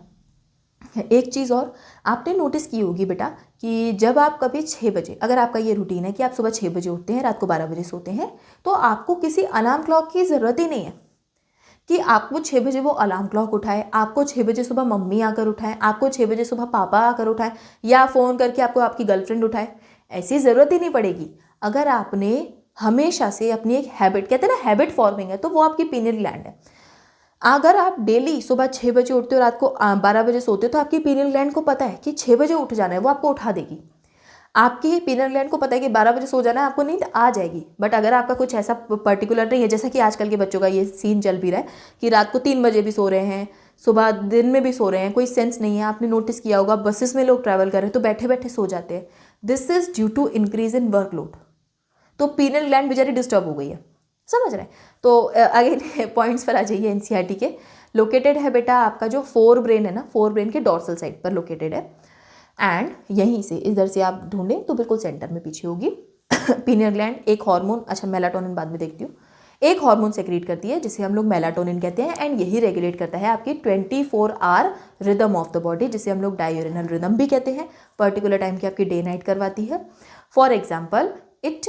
एक चीज़ और आपने नोटिस की होगी बेटा कि जब आप कभी 6 बजे, अगर आपका ये रूटीन है कि आप सुबह 6 बजे उठते हैं, रात को 12 बजे सोते हैं, तो आपको किसी अलार्म क्लॉक की ज़रूरत ही नहीं है कि आपको 6 बजे वो अलार्म क्लॉक उठाए, आपको 6 बजे सुबह मम्मी आकर उठाए, आपको 6 बजे सुबह पापा आकर उठाए, या फ़ोन करके आपको आपकी गर्लफ्रेंड उठाए। ऐसी ज़रूरत ही नहीं पड़ेगी। अगर आपने हमेशा से अपनी एक हैबिट, कहते हैं ना हैबिट फॉर्मिंग है, तो वो आपकी पीनियल ग्लैंड है। अगर आप डेली सुबह 6 बजे उठते हो, रात को 12 बजे सोते हो, तो आपकी पीनियल ग्लैंड को पता है कि 6 बजे उठ जाना है, वो आपको उठा देगी। आपकी पीनियल ग्लैंड को पता है कि 12 बजे सो जाना है, आपको नींद आ जाएगी। बट अगर आपका कुछ ऐसा पर्टिकुलर नहीं है, जैसा कि आजकल के बच्चों का ये सीन चल भी रहा है कि रात को 3 बजे भी सो रहे हैं, सुबह दिन में भी सो रहे हैं, कोई सेंस नहीं है। आपने नोटिस किया होगा बसेस में लोग ट्रैवल कर रहे हैं तो बैठे बैठे सो जाते हैं। This is due to increase in workload. तो पीनियल ग्लैंड बेचारी डिस्टर्ब हो गई है, समझ रहे हैं। तो अगेन पॉइंट्स पर आ जाइए एनसीईआरटी के। लोकेटेड है बेटा आपका जो फोर ब्रेन है ना, फोर ब्रेन के डॉर्सल साइड पर लोकेटेड है, एंड यहीं से इधर से आप ढूंढें तो बिल्कुल सेंटर में पीछे होगी पीनियल ग्लैंड। एक हार्मोन, अच्छा मेलाटोनिन बाद में देखती हूँ, एक हार्मोन सेक्रेट करती है जिसे हम लोग मेलाटोनिन कहते हैं, एंड यही रेगुलेट करता है आपकी 24 hour rhythm of the body, जिसे हम लोग डाययूरेनल रिदम भी कहते हैं। पर्टिकुलर टाइम की आपकी डे नाइट करवाती है। फॉर एग्जाम्पल इट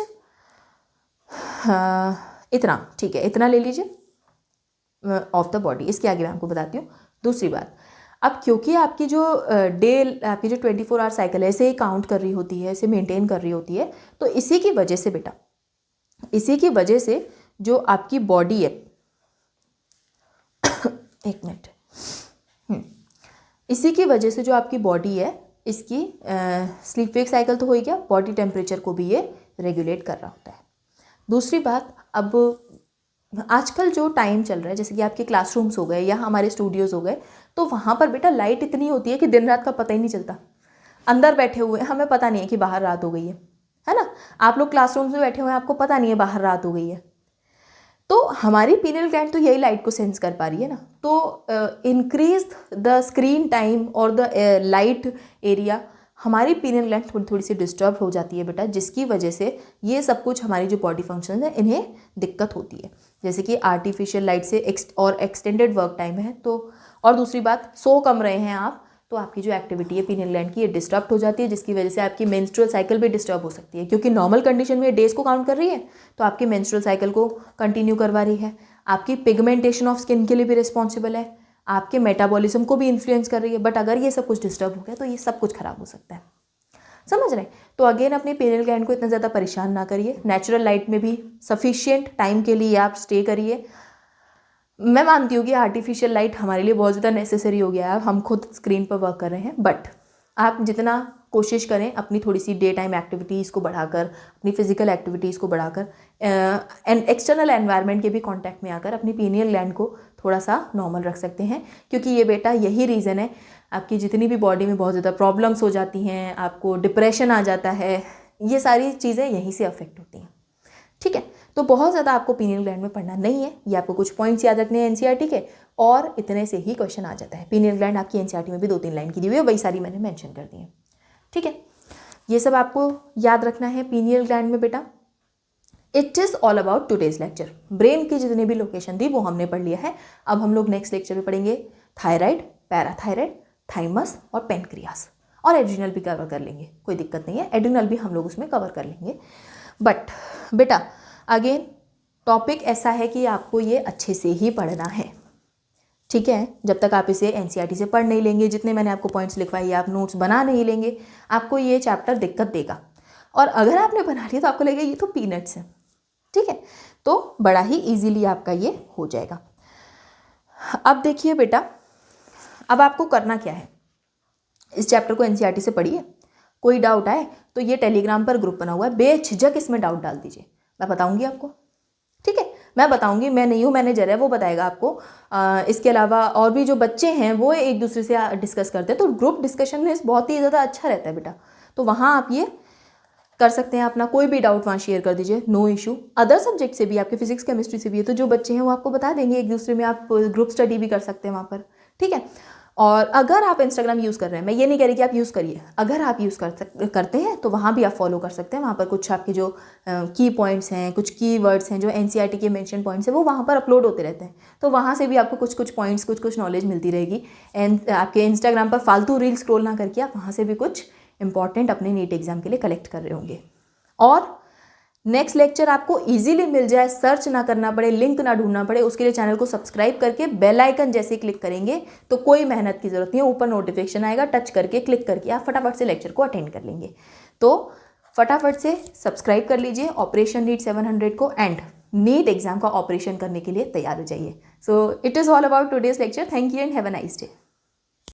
इतना, ठीक है, इतना ले लीजिए ऑफ द बॉडी। इसके आगे मैं आपको बताती हूँ। दूसरी बात, अब क्योंकि आपकी जो आपकी जो 24 आवर साइकिल है इसे काउंट कर रही होती है, इसे मेंटेन कर रही होती है, तो इसी की वजह से बेटा, इसी की वजह से जो आपकी बॉडी है एक मिनट, इसी की वजह से जो आपकी बॉडी है इसकी स्लीप वेक साइकिल तो हो ही गया, बॉडी टेम्परेचर को भी ये रेगुलेट कर रहा होता है। दूसरी बात, अब आजकल जो टाइम चल रहा है, जैसे कि आपके क्लासरूम्स हो गए या हमारे स्टूडियोज़ हो गए, तो वहाँ पर बेटा लाइट इतनी होती है कि दिन रात का पता ही नहीं चलता। अंदर बैठे हुए हैं, हमें पता नहीं है कि बाहर रात हो गई है ना। आप लोग क्लासरूम्स में बैठे हुए हैं, आपको पता नहीं है बाहर रात हो गई है। तो हमारी पीनियल ग्लैंड तो यही लाइट को सेंस कर पा रही है ना। तो इंक्रीज द स्क्रीन टाइम और द लाइट एरिया, हमारी पीनियल ग्लैंड थोड़ी थोड़ी सी डिस्टर्ब हो जाती है बेटा, जिसकी वजह से ये सब कुछ हमारी जो बॉडी फंक्शन है इन्हें दिक्कत होती है। जैसे कि आर्टिफिशियल लाइट से और एक्सटेंडेड वर्क टाइम है, तो और दूसरी बात, सो कम रहे हैं आप, तो आपकी जो एक्टिविटी है पीनियल ग्लैंड की ये डिस्टर्ब हो जाती है, जिसकी वजह से आपकी मेंस्ट्रुअल साइकिल भी डिस्टर्ब हो सकती है। क्योंकि नॉर्मल कंडीशन में डेज को काउंट कर रही है, तो आपकी मेंस्ट्रुअल साइकिल को कंटिन्यू करवा रही है। आपकी पिगमेंटेशन ऑफ स्किन के लिए भी रिस्पॉन्सिबल है, आपके मेटाबॉलिज्म को भी इन्फ्लुएंस कर रही है। बट अगर ये सब कुछ डिस्टर्ब हो गया तो ये सब कुछ खराब हो सकता है, समझ रहे हैं। तो अगेन अपनी पीनियल ग्लैंड को इतना ज़्यादा परेशान ना करिए। नेचुरल लाइट में भी सफिशिएंट टाइम के लिए आप स्टे करिए। मैं मानती हूँ कि आर्टिफिशियल लाइट हमारे लिए बहुत ज़्यादा नेसेसरी हो गया है, हम खुद स्क्रीन पर वर्क कर रहे हैं, बट आप जितना कोशिश करें अपनी थोड़ी सी डे टाइम एक्टिविटीज़ को बढ़ाकर, अपनी फिजिकल एक्टिविटीज़ को बढ़ाकर, एंड एक्सटर्नल एनवायरनमेंट के भी कांटेक्ट में आकर अपनी पीनियल ग्लैंड को थोड़ा सा नॉर्मल रख सकते हैं। क्योंकि ये बेटा यही रीज़न है आपकी जितनी भी बॉडी में बहुत ज़्यादा प्रॉब्लम्स हो जाती हैं, आपको डिप्रेशन आ जाता है, ये सारी चीज़ें यहीं से अफेक्ट होती हैं। ठीक है, तो बहुत ज़्यादा आपको पीनियल ग्लैंड में पढ़ना नहीं है, ये आपको कुछ पॉइंट्स याद रखने हैं एनसीईआरटी के, और इतने से ही क्वेश्चन आ जाता है। पीनियल ग्लैंड आपकी एनसीईआरटी में भी 2-3 लाइन की दी हुई है, वही सारी मैंने मेंशन कर दी है। ठीक है, ये सब आपको याद रखना है पीनियल ग्लैंड में बेटा। It is all about today's lecture. Brain की जितनी भी लोकेशन थी वो हमने पढ़ लिया है। अब हम लोग नेक्स्ट लेक्चर में पढ़ेंगे थायराइड, पैराथायराइड, थाइमस और पेनक्रियास, और एड्रिनल भी कवर कर लेंगे, कोई दिक्कत नहीं है, एड्रिनल भी हम लोग उसमें कवर कर लेंगे। बट बेटा अगेन टॉपिक ऐसा है कि आपको ये अच्छे से ही पढ़ना है, ठीक है। जब तक आप इसे एनसीईआरटी से पढ़ नहीं लेंगे, जितने मैंने आपको पॉइंट्स लिखवाए आप नोट्स बना नहीं लेंगे, आपको ये चैप्टर दिक्कत देगा। और अगर आपने बना लिया तो आपको लगेगा ये तो पीनट्स है, ठीक है। तो बड़ा ही इजीली आपका ये हो जाएगा। अब देखिए बेटा, अब आपको करना क्या है, इस चैप्टर को एनसीईआरटी से पढ़िए। कोई डाउट आए तो ये टेलीग्राम पर ग्रुप बना हुआ है, बेझिझक इसमें डाउट डाल दीजिए। मैं बताऊँगी आपको, ठीक है, मैं बताऊँगी, मैं नहीं हूँ, मैनेजर है वो बताएगा आपको। इसके अलावा और भी जो बच्चे हैं वो एक दूसरे से डिस्कस करते हैं, तो ग्रुप डिस्कशन में बहुत ही ज़्यादा अच्छा रहता है बेटा। तो वहाँ आप ये कर सकते हैं, अपना कोई भी डाउट वहाँ शेयर कर दीजिए, नो इशू। अदर सब्जेक्ट से भी, आपके फिजिक्स केमिस्ट्री से भी है, तो जो बच्चे हैं वो आपको बता देंगे, एक दूसरे में आप ग्रुप स्टडी भी कर सकते हैं वहाँ पर, ठीक है। और अगर आप इंस्टाग्राम यूज़ कर रहे हैं, मैं ये नहीं कह रही कि आप यूज़ करिए, अगर आप यूज़ करते हैं तो वहाँ भी आप फॉलो कर सकते हैं। वहाँ पर कुछ आपके जो की पॉइंट्स हैं, कुछ की वर्ड्स हैं, जो NCERT के मेंशन पॉइंट्स हैं, वो वहाँ पर अपलोड होते रहते हैं, तो वहाँ से भी आपको कुछ कुछ पॉइंट्स, कुछ कुछ नॉलेज मिलती रहेगी। एंड आपके इंस्टाग्राम पर फालतू रील स्क्रॉल ना करके आप वहाँ से भी कुछ इंपॉर्टेंट अपने नीट एग्जाम के लिए कलेक्ट कर रहे होंगे। और नेक्स्ट लेक्चर आपको इजीली मिल जाए, सर्च ना करना पड़े, लिंक ना ढूंढना पड़े, उसके लिए चैनल को सब्सक्राइब करके बेल आइकन जैसे क्लिक करेंगे तो कोई मेहनत की जरूरत नहीं है, ऊपर नोटिफिकेशन आएगा, टच करके क्लिक करके आप फटाफट से लेक्चर को अटेंड कर लेंगे। तो फटाफट से सब्सक्राइब कर लीजिए ऑपरेशन नीट 700 को, एंड नीट एग्जाम का ऑपरेशन करने के लिए तैयार हो जाइए। So it is all about today's lecture. Thank you and have a nice day.